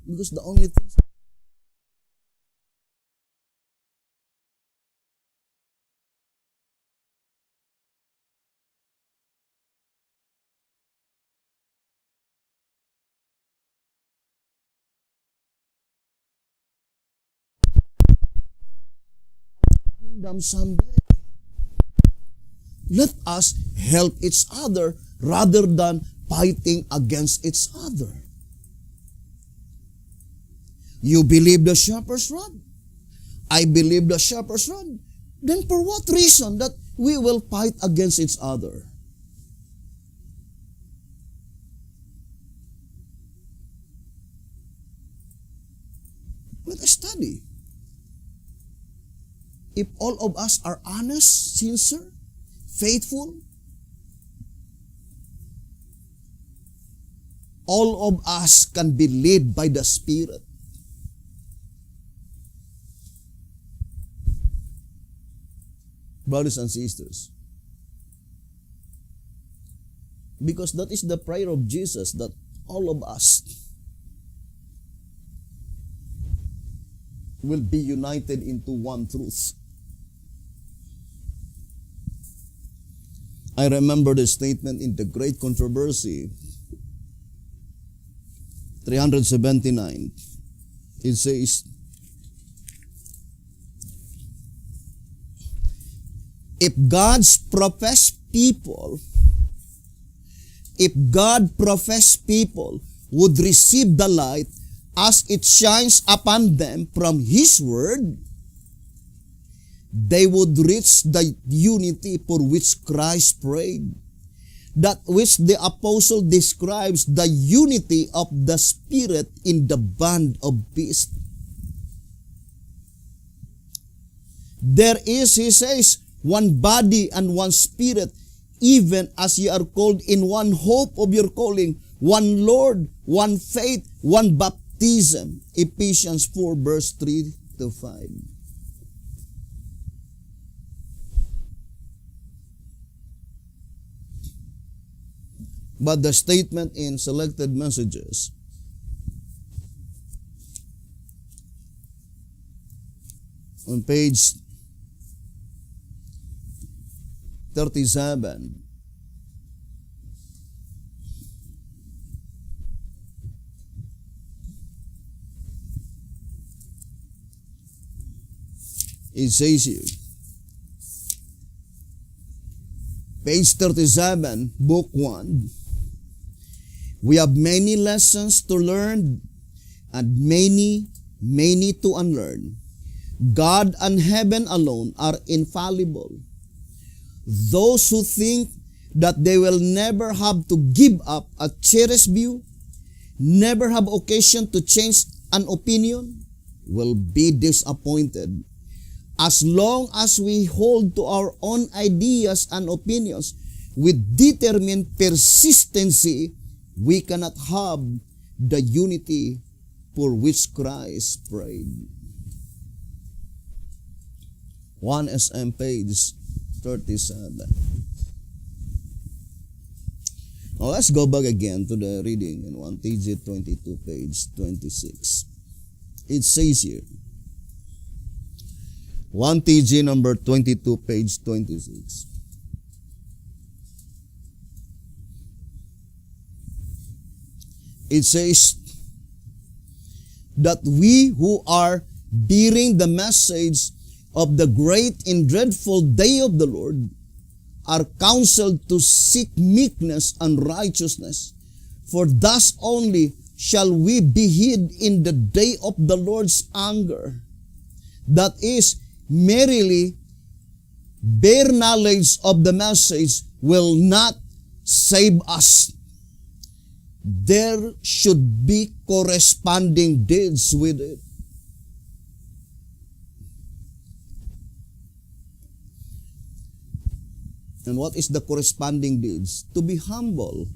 Because the only thing kingdom someday. Let us help each other rather than fighting against each other. You believe the shepherd's rod? I believe the shepherd's rod. Then for what reason that we will fight against each other? Let us study. If all of us are honest, sincere, faithful, all of us can be led by the Spirit. Brothers and sisters, because that is the prayer of Jesus, that all of us will be united into one truth. I remember the statement in the Great Controversy, 379. It says, if God's professed people would receive the light as it shines upon them from His Word, they would reach the unity for which Christ prayed, that which the apostle describes, the unity of the Spirit in the bond of peace. There is, he says, one body and one Spirit, even as ye are called in one hope of your calling, one Lord, one faith, one baptism. Ephesians 4 verse 3 to 5. But the statement in Selected Messages, on page 37, it says here, page 37, book 1, we have many lessons to learn and many to unlearn. God and heaven alone are infallible. Those who think that they will never have to give up a cherished view, never have occasion to change an opinion, will be disappointed. As long as we hold to our own ideas and opinions with determined persistency, we cannot have the unity for which Christ prayed. 1 SM page 37. Now let's go back again to the reading in 1 TG 22 page 26. It says here, 1 TG number 22 page 26. It says that we who are bearing the message of the great and dreadful day of the Lord are counseled to seek meekness and righteousness, for thus only shall we be hid in the day of the Lord's anger. That is, merely bare knowledge of the message will not save us. there should be corresponding deeds with it. And what is the corresponding deeds? To be humble,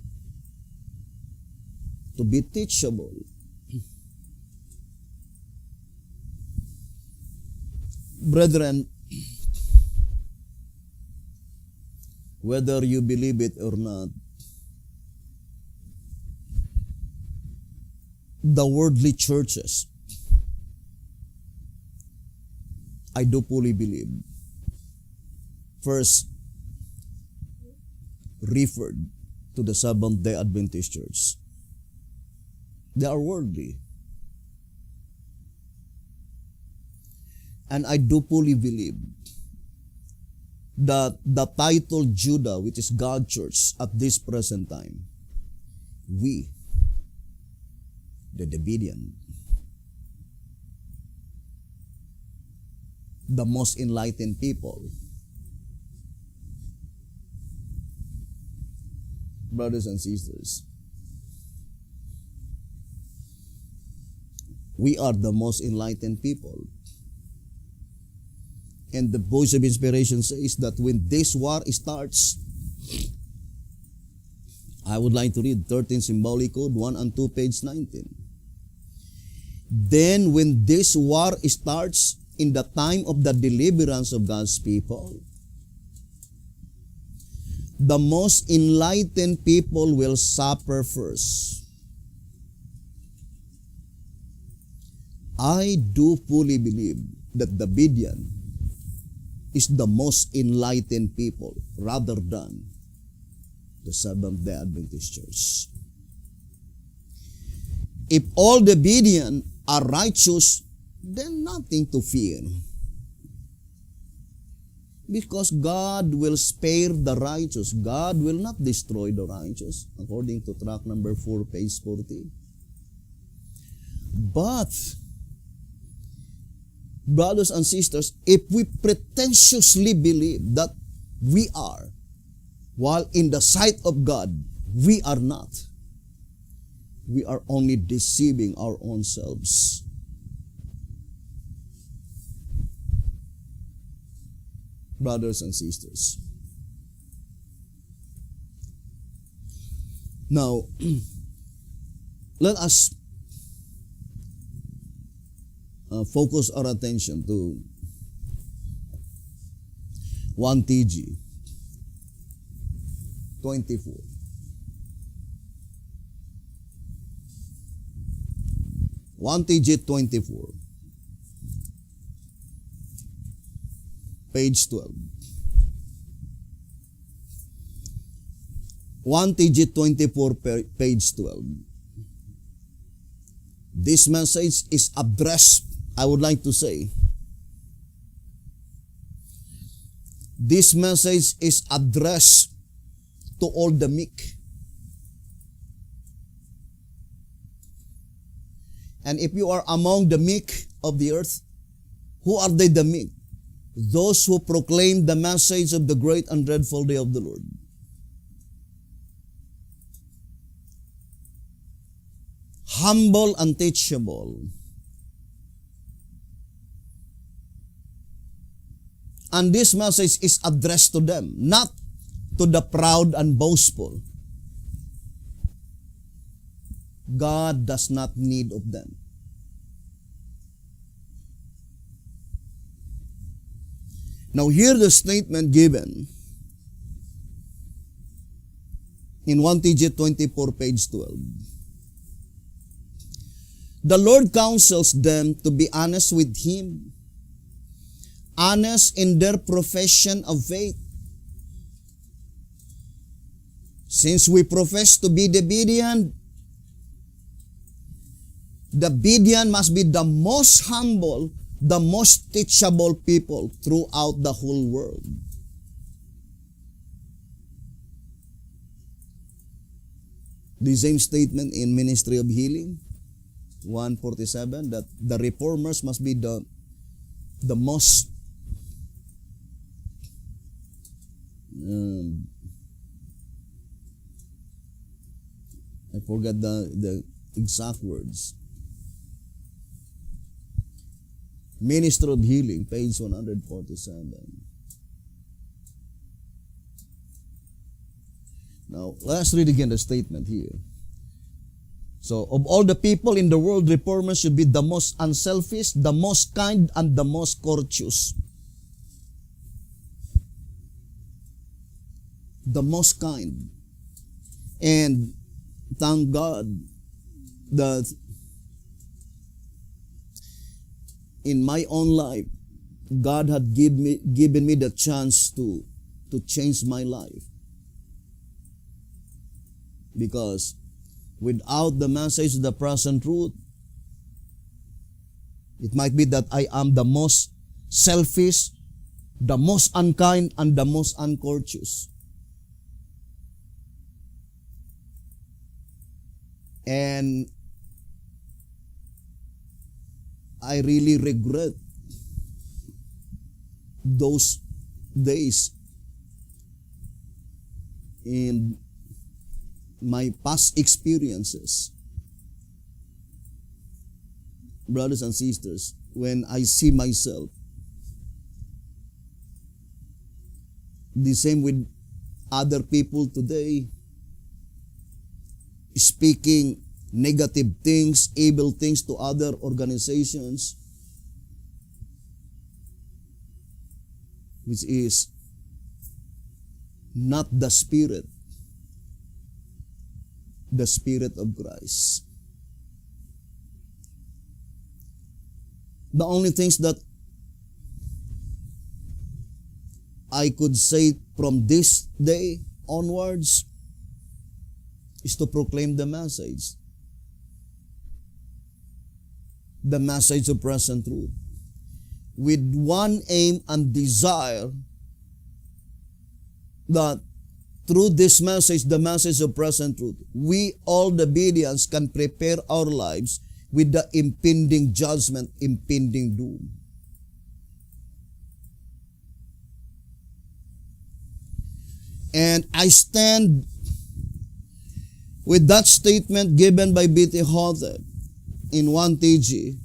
to be teachable. Brethren, whether you believe it or not, the worldly churches, I do fully believe, first referred to the Seventh-day Adventist Church. They are worldly. And I do fully believe that the title Judah, which is God's church at this present time, we, the Davidian, the most enlightened people, brothers and sisters, we are the most enlightened people. And the Voice of Inspiration says that when this war starts, I would like to read 13 Symbolic Code 1 and 2, page 19. Then when this war starts in the time of the deliverance of God's people, the most enlightened people will suffer first. I do fully believe that the Davidian is the most enlightened people rather than the Seventh-day Adventist Church. If all the Davidian are righteous, then nothing to fear. Because God will spare the righteous. God will not destroy the righteous, according to tract number 4, page 40. But, brothers and sisters, if we pretentiously believe that we are, while in the sight of God, we are not, we are only deceiving our own selves. Brothers and sisters. Now, let us focus our attention to 1 TG 24. One TG 24, page 12. 1 TG 24, page 12. This message is addressed, I would like to say, this message is addressed to all the meek. And if you are among the meek of the earth, who are they, the meek? Those who proclaim the message of the great and dreadful day of the Lord. Humble and teachable. And this message is addressed to them, not to the proud and boastful. God does not need of them. Now hear the statement given in 1 TG 24, page 12. The Lord counsels them to be honest with Him, honest in their profession of faith. Since we profess to be the Davidian must be the most humble, the most teachable people throughout the whole world. The same statement in Ministry of Healing, 147, that the reformers must be the most I forgot the exact words. Minister of Healing, page 147. Now, let's read again the statement here. So, of all the people in the world, reformers should be the most unselfish, the most kind, and the most courteous. The most kind. And thank God that in my own life, God had given me the chance to change my life. Because without the message of the present truth, it might be that I am the most selfish, the most unkind, and the most uncourteous. And I really regret those days in my past experiences. Brothers and sisters, when I see myself, the same with other people today, speaking negative things, evil things to other organizations, which is not the Spirit of Christ. The only things that I could say from this day onwards is to proclaim the message of present truth, with one aim and desire that through this message, the message of present truth, we all the obedience can prepare our lives with the impending judgment, impending doom. And I stand with that statement given by B.T. Hotep in 1 TG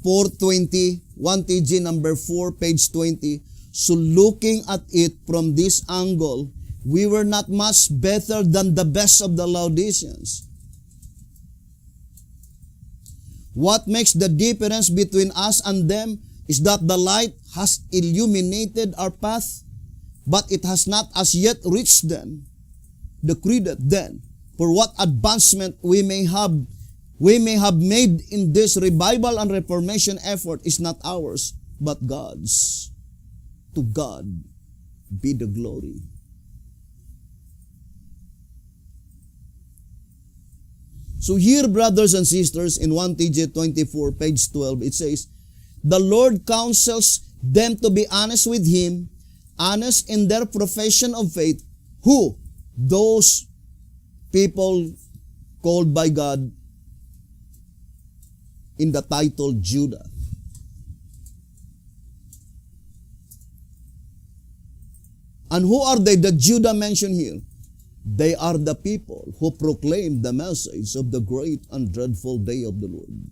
420, 1 TG number 4, page 20. So looking at it from this angle, we were not much better than the best of the Laodiceans. What makes the difference between us and them is that the light has illuminated our path, but it has not as yet reached them. The credit then for what advancement we may have made in this revival and reformation effort is not ours, but God's. To God be the glory. So here, brothers and sisters, in 1 TJ 24, page 12, it says, the Lord counsels them to be honest with Him, honest in their profession of faith. Who? Those people called by God in the title Judah. And who are they that Judah mentioned here? They are the people who proclaim the message of the great and dreadful day of the Lord.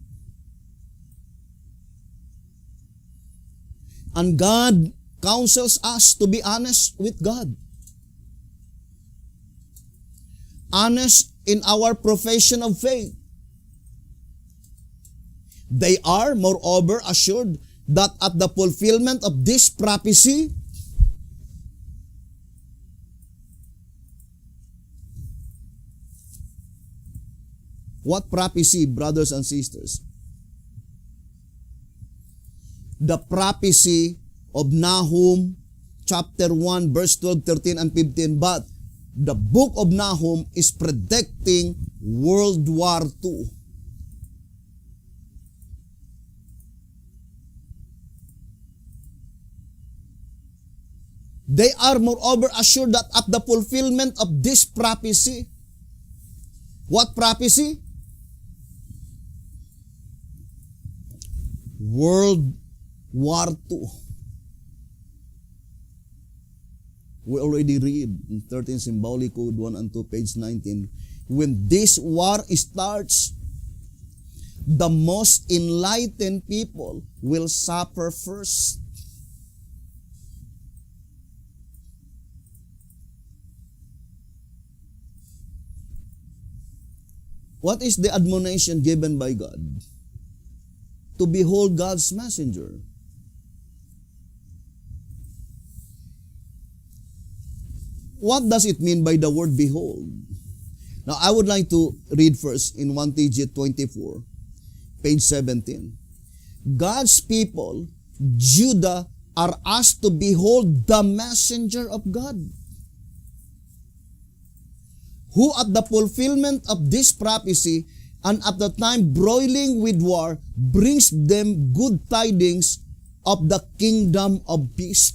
And God counsels us to be honest with God. Honest in our profession of faith. They are, moreover, assured that at the fulfillment of this prophecy, what prophecy, brothers and sisters? The prophecy of Nahum, chapter 1, verse 12, 13, and 15. But the book of Nahum is predicting World War II. They are moreover assured that at the fulfillment of this prophecy, what prophecy? World War II. We already read in 13 Symbolic Code 1 and 2, page 19, when this war starts, the most enlightened people will suffer first. What is the admonition given by God? To behold God's messenger. What does it mean by the word behold? Now, I would like to read first in 1 TG 24, page 17. God's people, Judah, are asked to behold the messenger of God, who at the fulfillment of this prophecy and at the time broiling with war brings them good tidings of the kingdom of peace.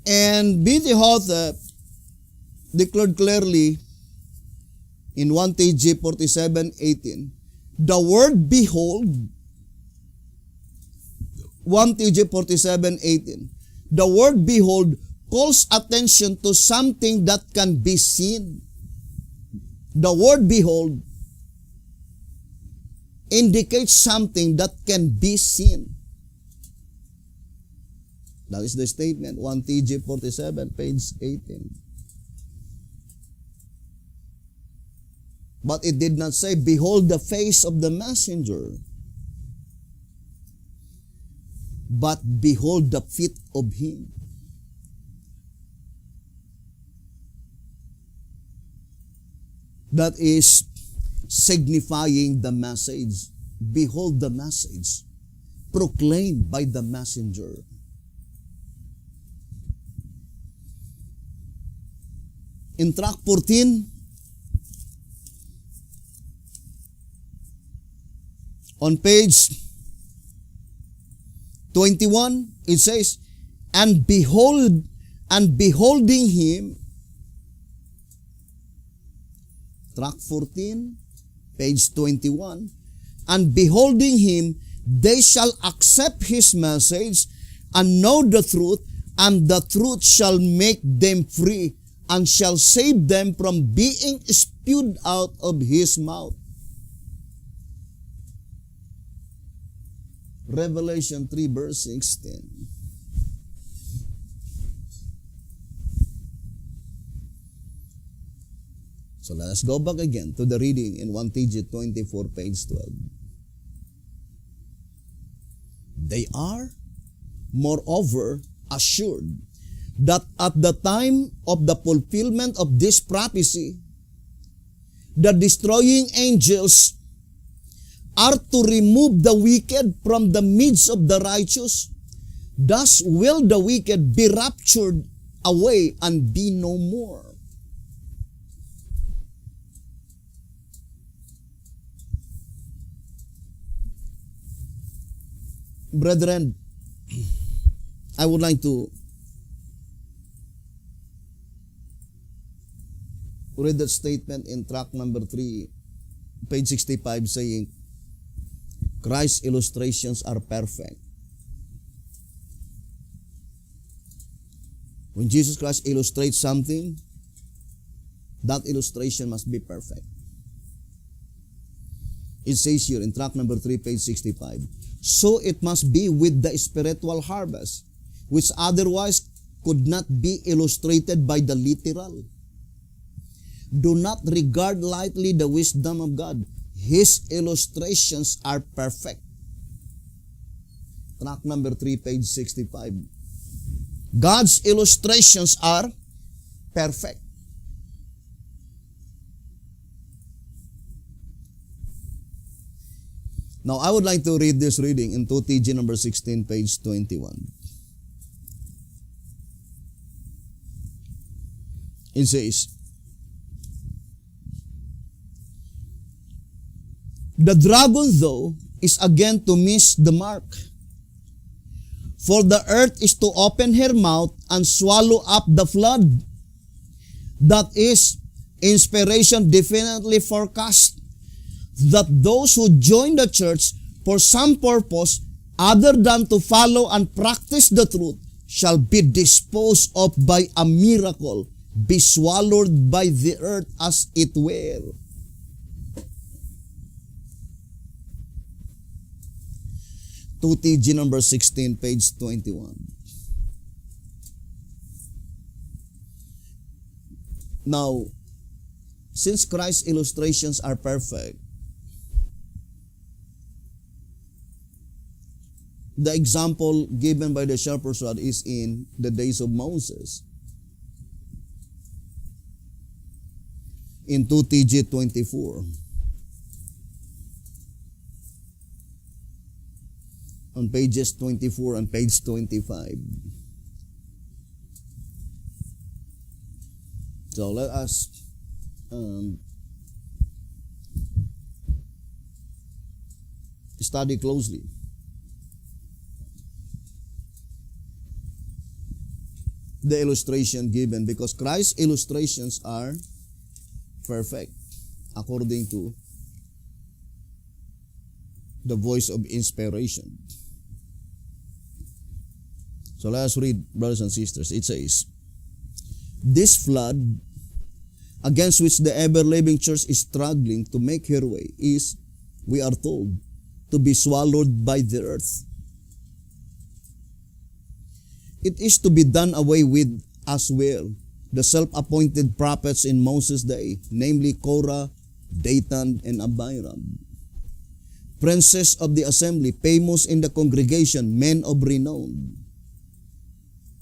And B.T. Hotep declared clearly in 1 TG 47:18, the word behold, 1 TG 47:18, the word behold calls attention to something that can be seen. The word behold indicates something that can be seen. That is the statement, 1 TG 47, page 18. But it did not say, behold the face of the messenger, but behold the feet of him. That is signifying the message. Behold the message proclaimed by the messenger. In track 14, on page 21, it says, and beholding him, track 14, page 21, and beholding him, they shall accept his message and know the truth, and the truth shall make them free and shall save them from being spewed out of his mouth. Revelation 3 verse 16. So let us go back again to the reading in 1 TG 24, page 12. They are, moreover, assured that at the time of the fulfillment of this prophecy, the destroying angels are to remove the wicked from the midst of the righteous. Thus will the wicked be raptured away and be no more. Brethren, I would like to read that statement in track number 3, page 65, saying, Christ's illustrations are perfect. When Jesus Christ illustrates something, that illustration must be perfect. It says here in track number 3, page 65, so it must be with the spiritual harvest, which otherwise could not be illustrated by the literal. Do not regard lightly the wisdom of God. His illustrations are perfect. Track number 3, page 65. God's illustrations are perfect. Now, I would like to read this reading in 2 TG number 16, page 21. It says, the dragon, though, is again to miss the mark. For the earth is to open her mouth and swallow up the flood. That is, inspiration definitely forecast that those who join the church for some purpose other than to follow and practice the truth, shall be disposed of by a miracle, be swallowed by the earth as it were. TG number 16, page 21. Now, since Christ's illustrations are perfect, the example given by the shepherd's rod is in the days of Moses. In 2TG 24. On pages 24 and page 25. So let us study closely. The illustration given, because Christ's illustrations are perfect according to the voice of inspiration. So let us read, brothers and sisters. It says, this flood against which the ever-living church is struggling to make headway is, we are told, to be swallowed by the earth. It is to be done away with as well. The self-appointed prophets in Moses' day, namely Korah, Dathan, and Abiram. Princes of the assembly, famous in the congregation, men of renown.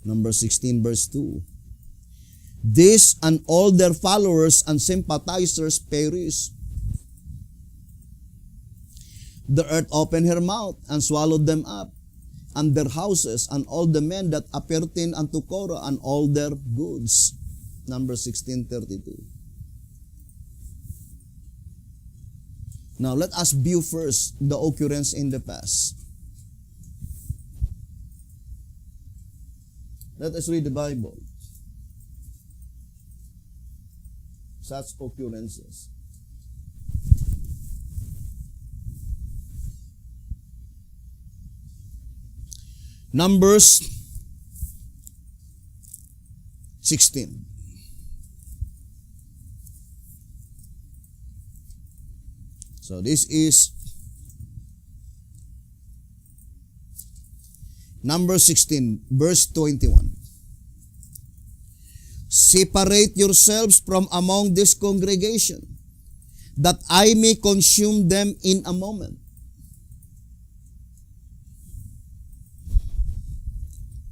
Number 16, verse 2. This and all their followers and sympathizers perish. The earth opened her mouth and swallowed them up, and their houses, and all the men that appertain unto Korah, and all their goods. Number 16:32. Now let us view first the occurrence in the past. Let us read the Bible. Such occurrences. Numbers 16. So this is Number 16, verse 21. Separate yourselves from among this congregation, that I may consume them in a moment.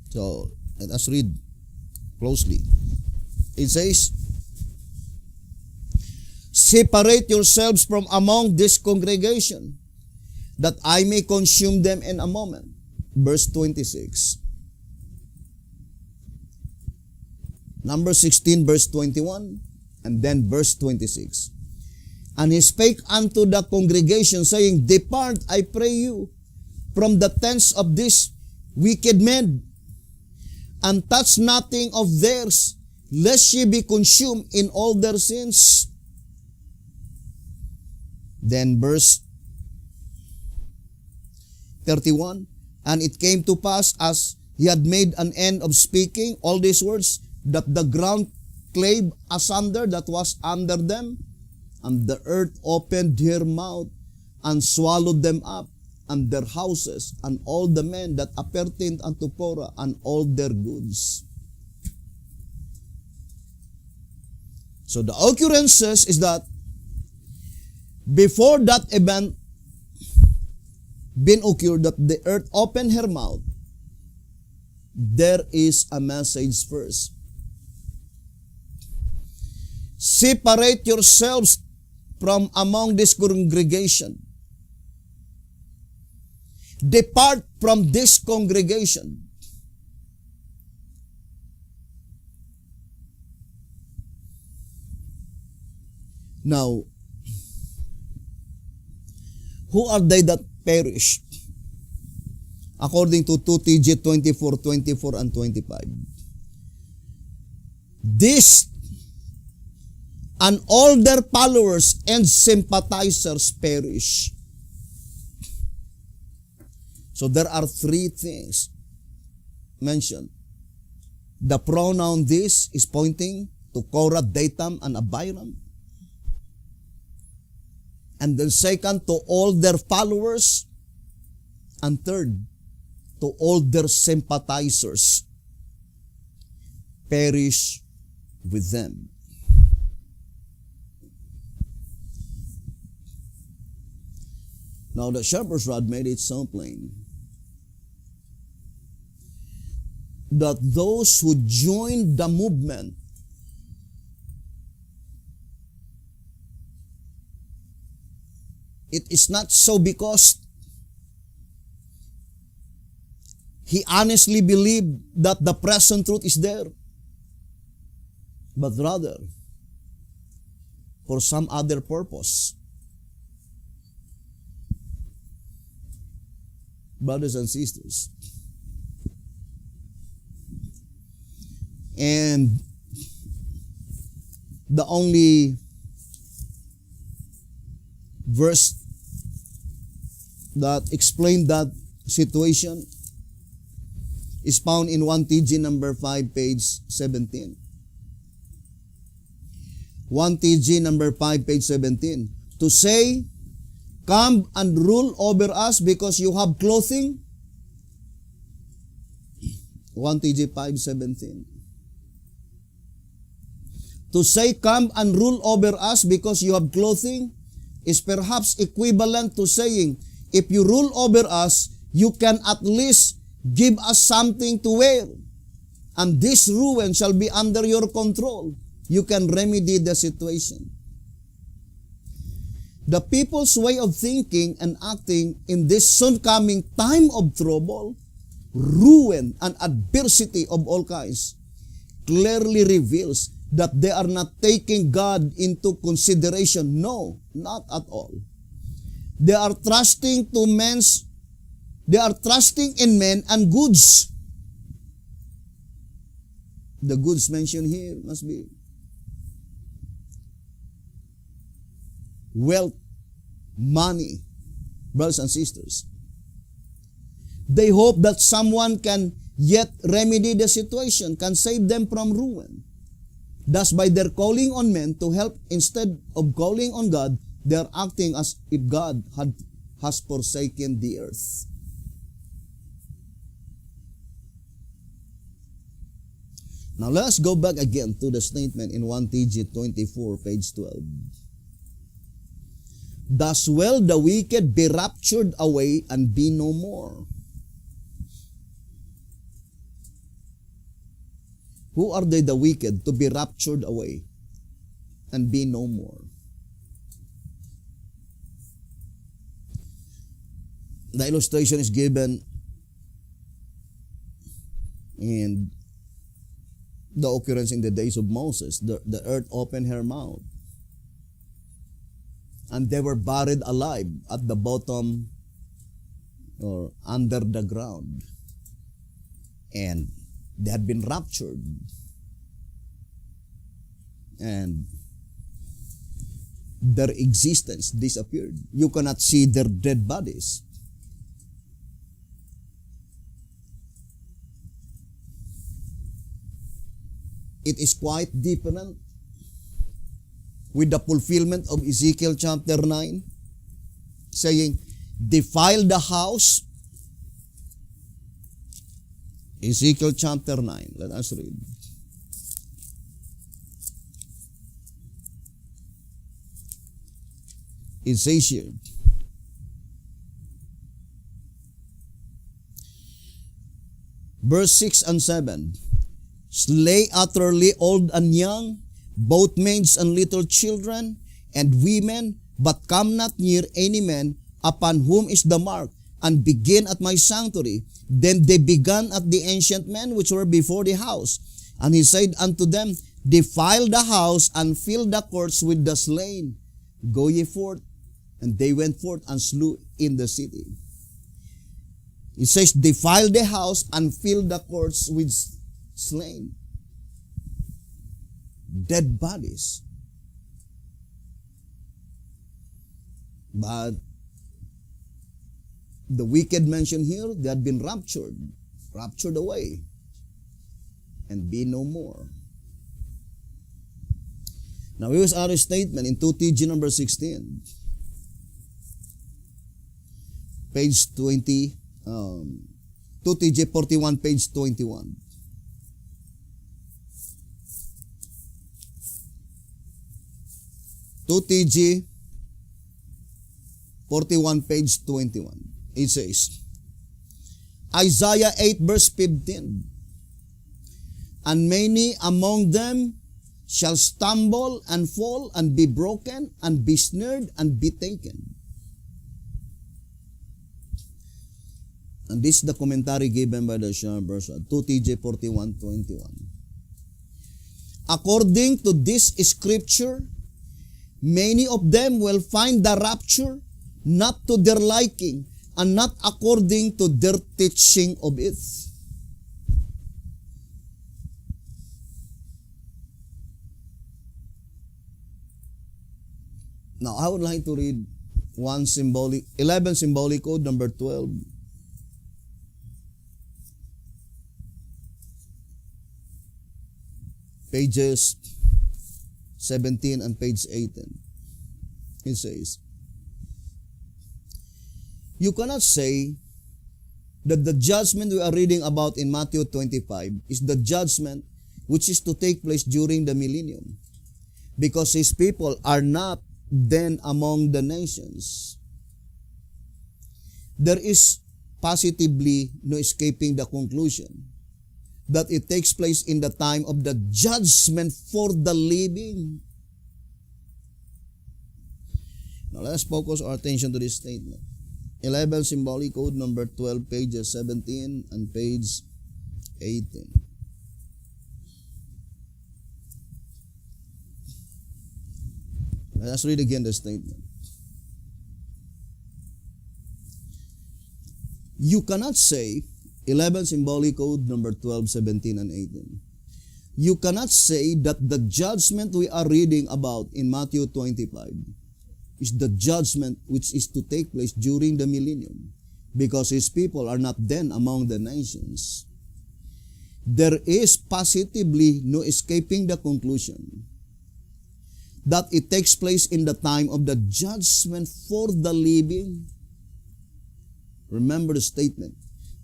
So, let us read closely. It says, separate yourselves from among this congregation, that I may consume them in a moment. Verse 26. Number 16, verse 21, and then verse 26. And he spake unto the congregation, saying, depart, I pray you, from the tents of these wicked men, and touch nothing of theirs, lest ye be consumed in all their sins. Then verse 31, and it came to pass, as he had made an end of speaking all these words, that the ground clave asunder that was under them, and the earth opened her mouth, and swallowed them up, and their houses, and all the men that appertained unto Korah, and all their goods. So the occurrences is that before that event been occurred, that the earth opened her mouth, there is a message first. Separate yourselves from among this congregation. Depart from this congregation. Now, who are they that perished? According to 2TG 24, 24, and 25. This and all their followers and sympathizers perish. So there are three things mentioned. The pronoun this is pointing to Korah, Dathan, and Abiram. And then second, to all their followers. And third, to all their sympathizers. Perish with them. Now the shepherd's rod made it so plain that those who joined the movement it is not so because he honestly believed that the present truth is there, but rather for some other purpose. Brothers and sisters, and the only verse that explained that situation is found in 1 TG number 5, page 17. 1 TG number 5, page 17. To say, come and rule over us because you have clothing. 1 TG 5:17. To say, come and rule over us because you have clothing is perhaps equivalent to saying, if you rule over us, you can at least give us something to wear. And this ruin shall be under your control. You can remedy the situation. The people's way of thinking and acting in this soon coming time of trouble, ruin, and adversity of all kinds clearly reveals that they are not taking God into consideration. No, not at all. They are trusting in men and goods. The goods mentioned here must be wealth, money, brothers and sisters. They hope that someone can yet remedy the situation, can save them from ruin. Thus, by their calling on men to help instead of calling on God, they are acting as if God has forsaken the earth. Now, let's go back again to the statement in 1 TG 24, page 12. Thus will the wicked be raptured away and be no more. Who are they, the wicked, to be raptured away and be no more? The illustration is given in the occurrence in the days of Moses. The earth opened her mouth, and they were buried alive at the bottom or under the ground. And they had been raptured. And their existence disappeared. You cannot see their dead bodies. It is quite different with the fulfillment of Ezekiel chapter 9, saying, defile the house. Ezekiel chapter 9. Let us read. It says here, verse 6 and 7, slay utterly old and young, both maids and little children, and women, but come not near any man upon whom is the mark, and begin at my sanctuary. Then they began at the ancient men which were before the house. And he said unto them, defile the house and fill the courts with the slain. Go ye forth. And they went forth and slew in the city. It says, defile the house and fill the courts with slain. Dead bodies. But The wicked mentioned here, they had been raptured away, and be no more. Now here's our statement in 2TG number 16. Page 20, 2TG 41, page 21. TG 41, page 21. It says, Isaiah 8 verse 15, and many among them shall stumble and fall and be broken and be snared and be taken. And this is the commentary given by the Sharon Bershad, 2TJ 41:21. According to this scripture, many of them will find the rapture not to their liking and not according to their teaching of it. Now, I would like to read 11 symbolic code number 12. Pages 17 and page 18. It says, you cannot say that the judgment we are reading about in Matthew 25 is the judgment which is to take place during the millennium, because his people are not then among the nations. There is positively no escaping the conclusion that it takes place in the time of the judgment for the living. Now let's focus our attention to this statement. 11 symbolic code number 12, pages 17 and page 18. Let's read again the statement. You cannot say, 11 symbolic code number 12, 17 and 18. You cannot say that the judgment we are reading about in Matthew 25 is the judgment which is to take place during the millennium, because his people are not then among the nations. There is positively no escaping the conclusion that it takes place in the time of the judgment for the living. Remember the statement.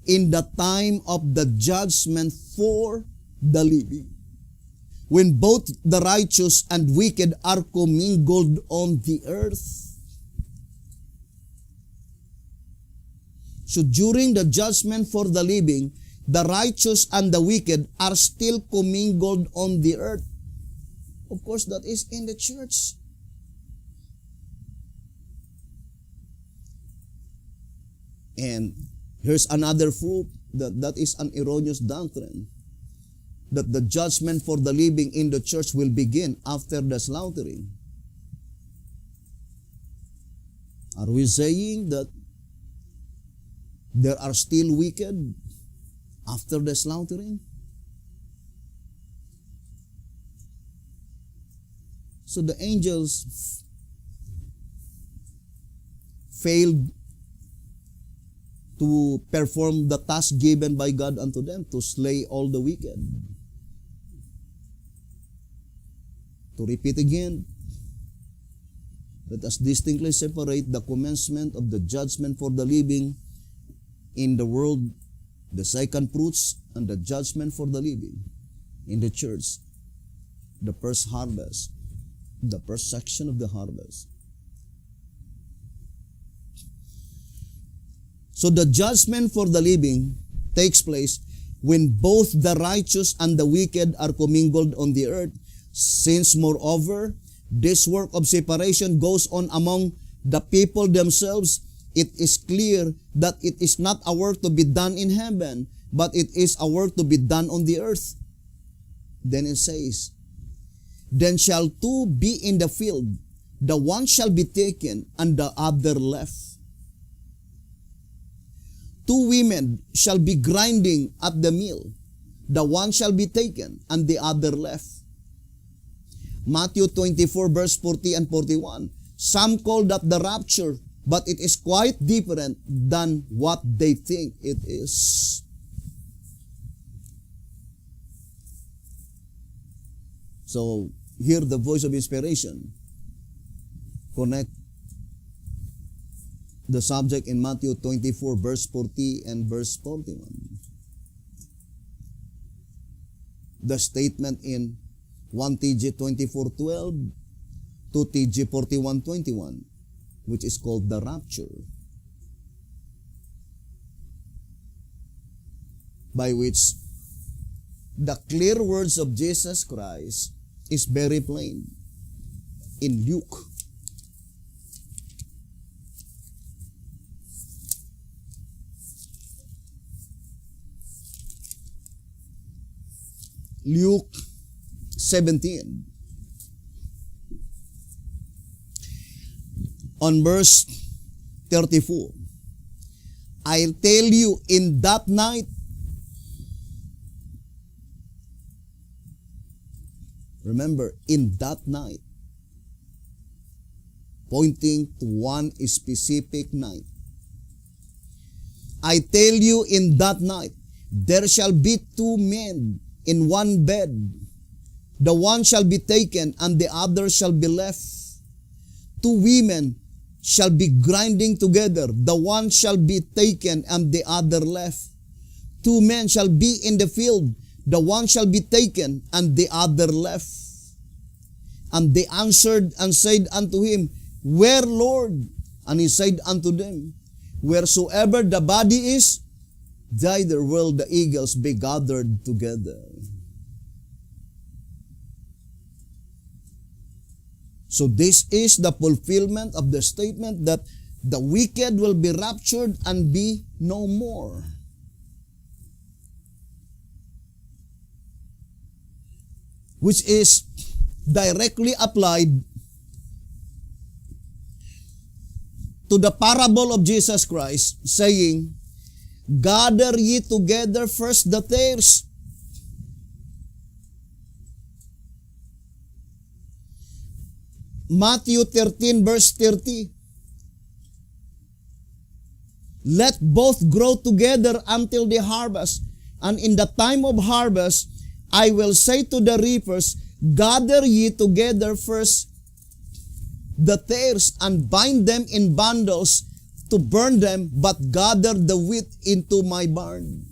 In the time of the judgment for the living, when both the righteous and wicked are commingled on the earth. So during the judgment for the living, the righteous and the wicked are still commingled on the earth. Of course, that is in the church. And here's another proof that is an erroneous doctrine, that the judgment for the living in the church will begin after the slaughtering. Are we saying that there are still wicked after the slaughtering? So the angels failed to perform the task given by God unto them, to slay all the wicked. To repeat again, let us distinctly separate the commencement of the judgment for the living in the world, the second fruits, and the judgment for the living in the church, the first harvest, the first section of the harvest. So the judgment for the living takes place when both the righteous and the wicked are commingled on the earth, since moreover, this work of separation goes on among the people themselves. It is clear that it is not a work to be done in heaven, but it is a work to be done on the earth. Then it says, then shall two be in the field, the one shall be taken and the other left. Two women shall be grinding at the mill, the one shall be taken and the other left. Matthew 24 verse 40 and 41. Some call that the rapture, but it is quite different than what they think it is. So, hear the voice of inspiration. Connect the subject in Matthew 24, verse 40 and verse 41. The statement in 1 TG 24:12 to TG 41:21, which is called the rapture, by which the clear words of Jesus Christ is very plain in Luke. Luke 17. On verse 34. I'll tell you in that night, remember, in that night, pointing to one specific night. I tell you in that night, there shall be two men in one bed. The one shall be taken and the other shall be left. Two women shall be grinding together. The one shall be taken and the other left. Two men shall be in the field. The one shall be taken and the other left. And they answered and said unto him, Where, Lord? And he said unto them, Wheresoever the body is, thither will the eagles be gathered together. So this is the fulfillment of the statement that the wicked will be raptured and be no more. Which is directly applied to the parable of Jesus Christ, saying, Gather ye together first the tares. Matthew 13 verse 30. Let both grow together until the harvest. And in the time of harvest, I will say to the reapers, Gather ye together first the tares, and bind them in bundles to burn them, but gather the wheat into my barn.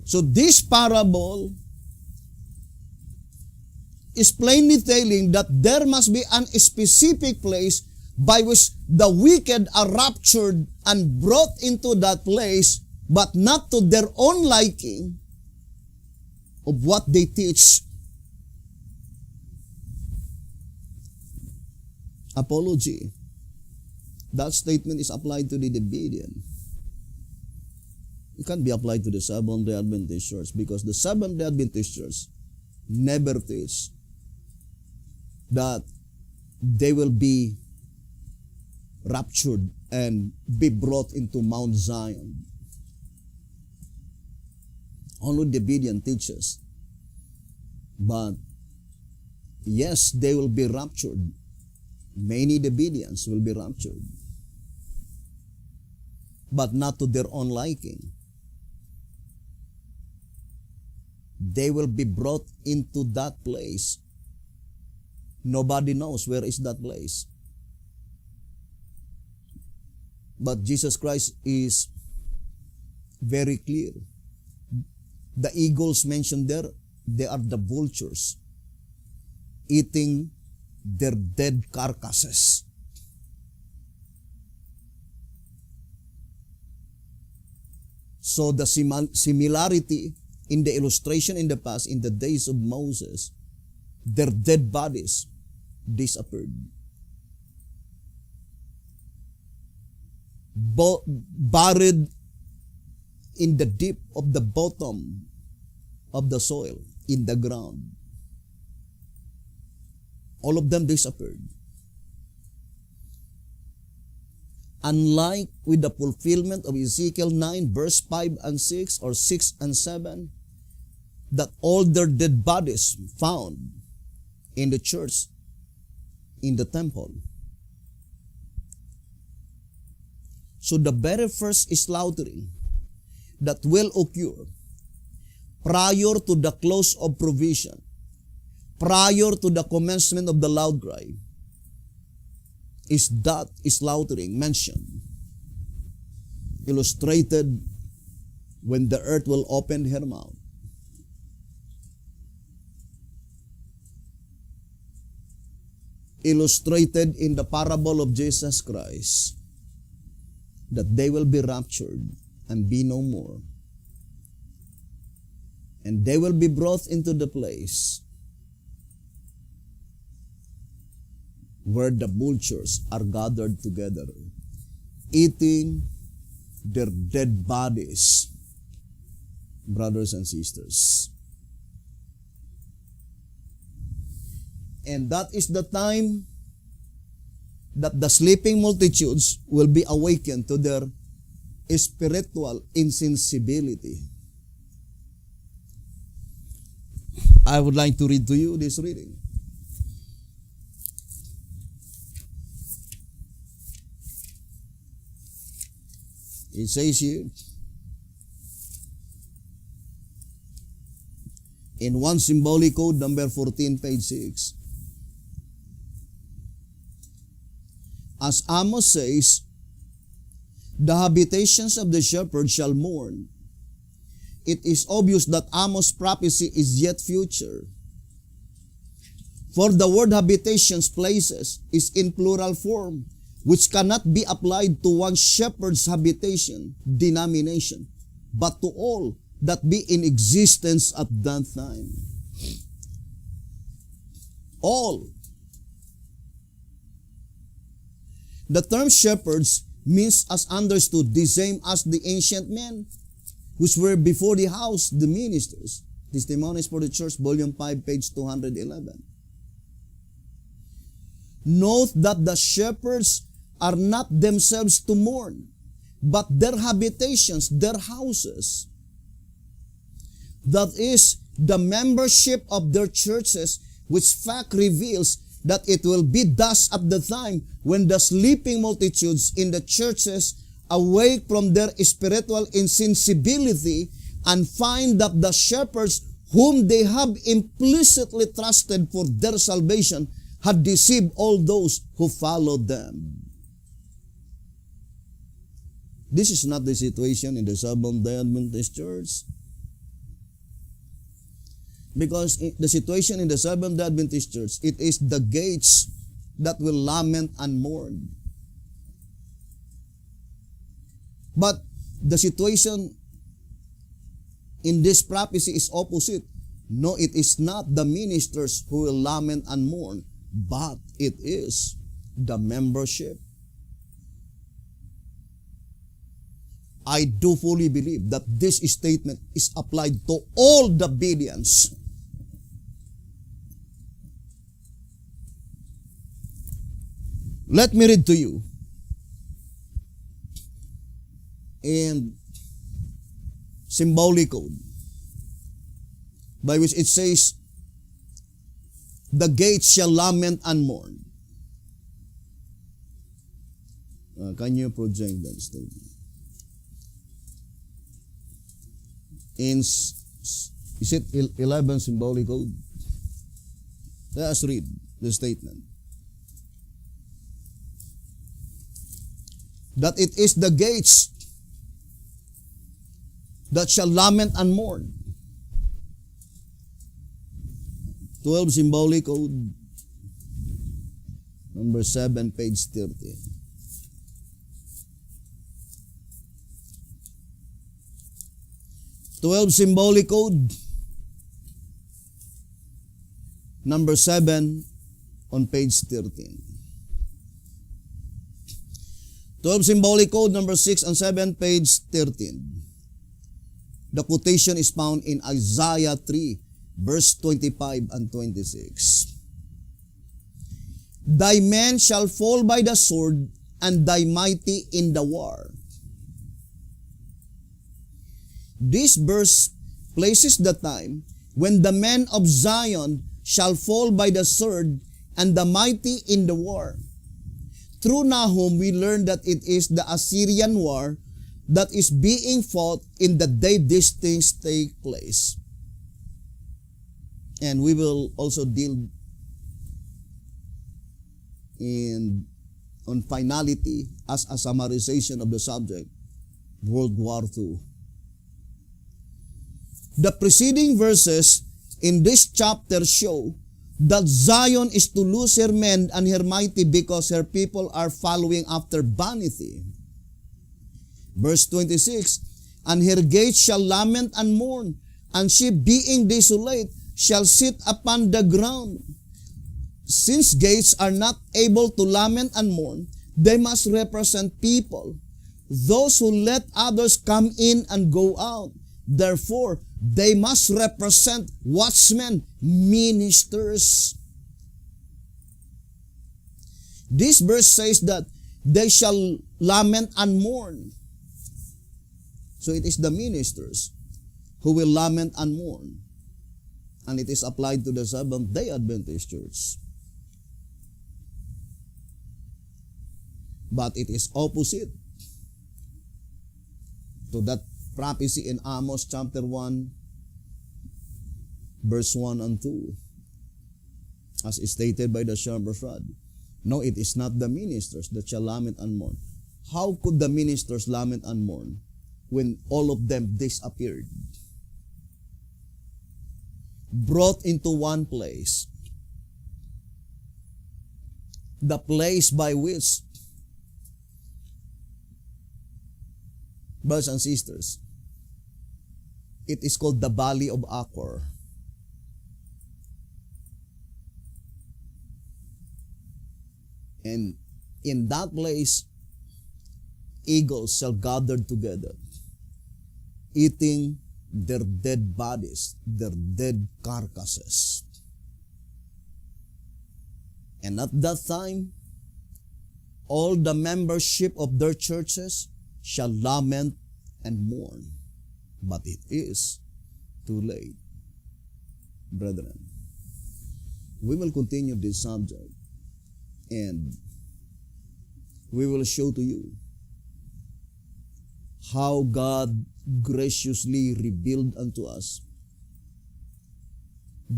So this parable is plainly telling that there must be a specific place by which the wicked are raptured and brought into that place, but not to their own liking of what they teach. Apology. That statement is applied to the Davidian. It can't be applied to the Seventh-day Adventist Church, because the Seventh-day Adventist Church never teach that they will be raptured and be brought into Mount Zion. Only Davidian teaches. But yes, they will be raptured. Many Davidians will be raptured, but not to their own liking. They will be brought into that place. Nobody knows where is that place. But Jesus Christ is very clear. The eagles mentioned there, they are the vultures eating their dead carcasses. So the similarity in the illustration in the past, in the days of Moses, their dead bodies disappeared. Buried in the deep of the bottom of the soil, in the ground. All of them disappeared. Unlike with the fulfillment of Ezekiel 9 verse 5 and 6 or 6 and 7, that all their dead bodies found in the church in the temple. So the very first slaughtering that will occur prior to the close of provision, prior to the commencement of the loud cry, is that slaughtering mentioned, illustrated when the earth will open her mouth. Illustrated in the parable of Jesus Christ, that they will be raptured and be no more. And they will be brought into the place where the vultures are gathered together, eating their dead bodies, brothers and sisters. And that is the time that the sleeping multitudes will be awakened to their spiritual insensibility. I would like to read to you this reading. It says here, in one symbolic code, number 14, page 6, as Amos says, the habitations of the shepherd shall mourn. It is obvious that Amos' prophecy is yet future. For the word habitations, places, is in plural form, which cannot be applied to one shepherd's habitation, denomination, but to all that be in existence at that time. All. The term shepherds means, as understood, the same as the ancient men, which were before the house, the ministers. Testimonies for the Church, volume 5, page 211. Note that the shepherds are not themselves to mourn, but their habitations, their houses. That is, the membership of their churches, which fact reveals that it will be thus at the time when the sleeping multitudes in the churches awake from their spiritual insensibility and find that the shepherds whom they have implicitly trusted for their salvation had deceived all those who followed them. This is not the situation in the Seventh-day Adventist Church. Because the situation in the Seventh-day Adventist Church, it is the gates that will lament and mourn. But the situation in this prophecy is opposite. No, it is not the ministers who will lament and mourn, but it is the membership. I do fully believe that this statement is applied to all the billions. Let me read to you. In symbolic code, by which it says, the gates shall lament and mourn. Can you project that statement? Is it 11 symbolic code? Let us read the statement. That it is the gates that shall lament and mourn. 12 symbolic code, number 7, page 30. Symbolic code, number 7, on page 13. 12 symbolic code, number 6 and 7, page 13. The quotation is found in Isaiah 3, verse 25 and 26. Thy men shall fall by the sword, and thy mighty in the war. This verse places the time when the men of Zion shall fall by the sword, and the mighty in the war. Through Nahum, we learn that it is the Assyrian war that is being fought in the day these things take place. And we will also deal on finality as a summarization of the subject, World War II. The preceding verses in this chapter show that Zion is to lose her men and her mighty because her people are following after vanity. Verse 26, and her gates shall lament and mourn, and she being desolate shall sit upon the ground. Since gates are not able to lament and mourn, they must represent people, those who let others come in and go out. Therefore, they must represent watchmen, ministers. This verse says that they shall lament and mourn. So it is the ministers who will lament and mourn. And it is applied to the Seventh-day Adventist Church. But it is opposite to that prophecy in Amos chapter 1, verse 1 and 2, as stated by the Sharper's Rod. No, it is not the ministers that shall lament and mourn. How could the ministers lament and mourn when all of them disappeared? Brought into one place. The place by which, brothers and sisters, it is called the Valley of Achor. And in that place, eagles shall gather together, eating their dead bodies, their dead carcasses. And at that time, all the membership of their churches shall lament and mourn. But it is too late. Brethren, we will continue this subject and we will show to you how God graciously revealed unto us,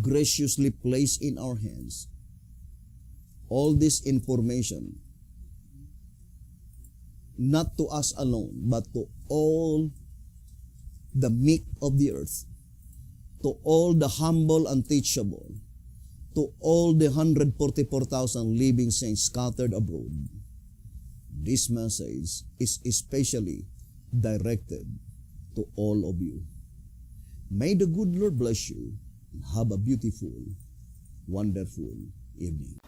graciously placed in our hands all this information, not to us alone, but to all the meek of the earth, to all the humble and teachable, to all the 144,000 living saints scattered abroad. This message is especially directed to all of you. May the good Lord bless you and have a beautiful, wonderful evening.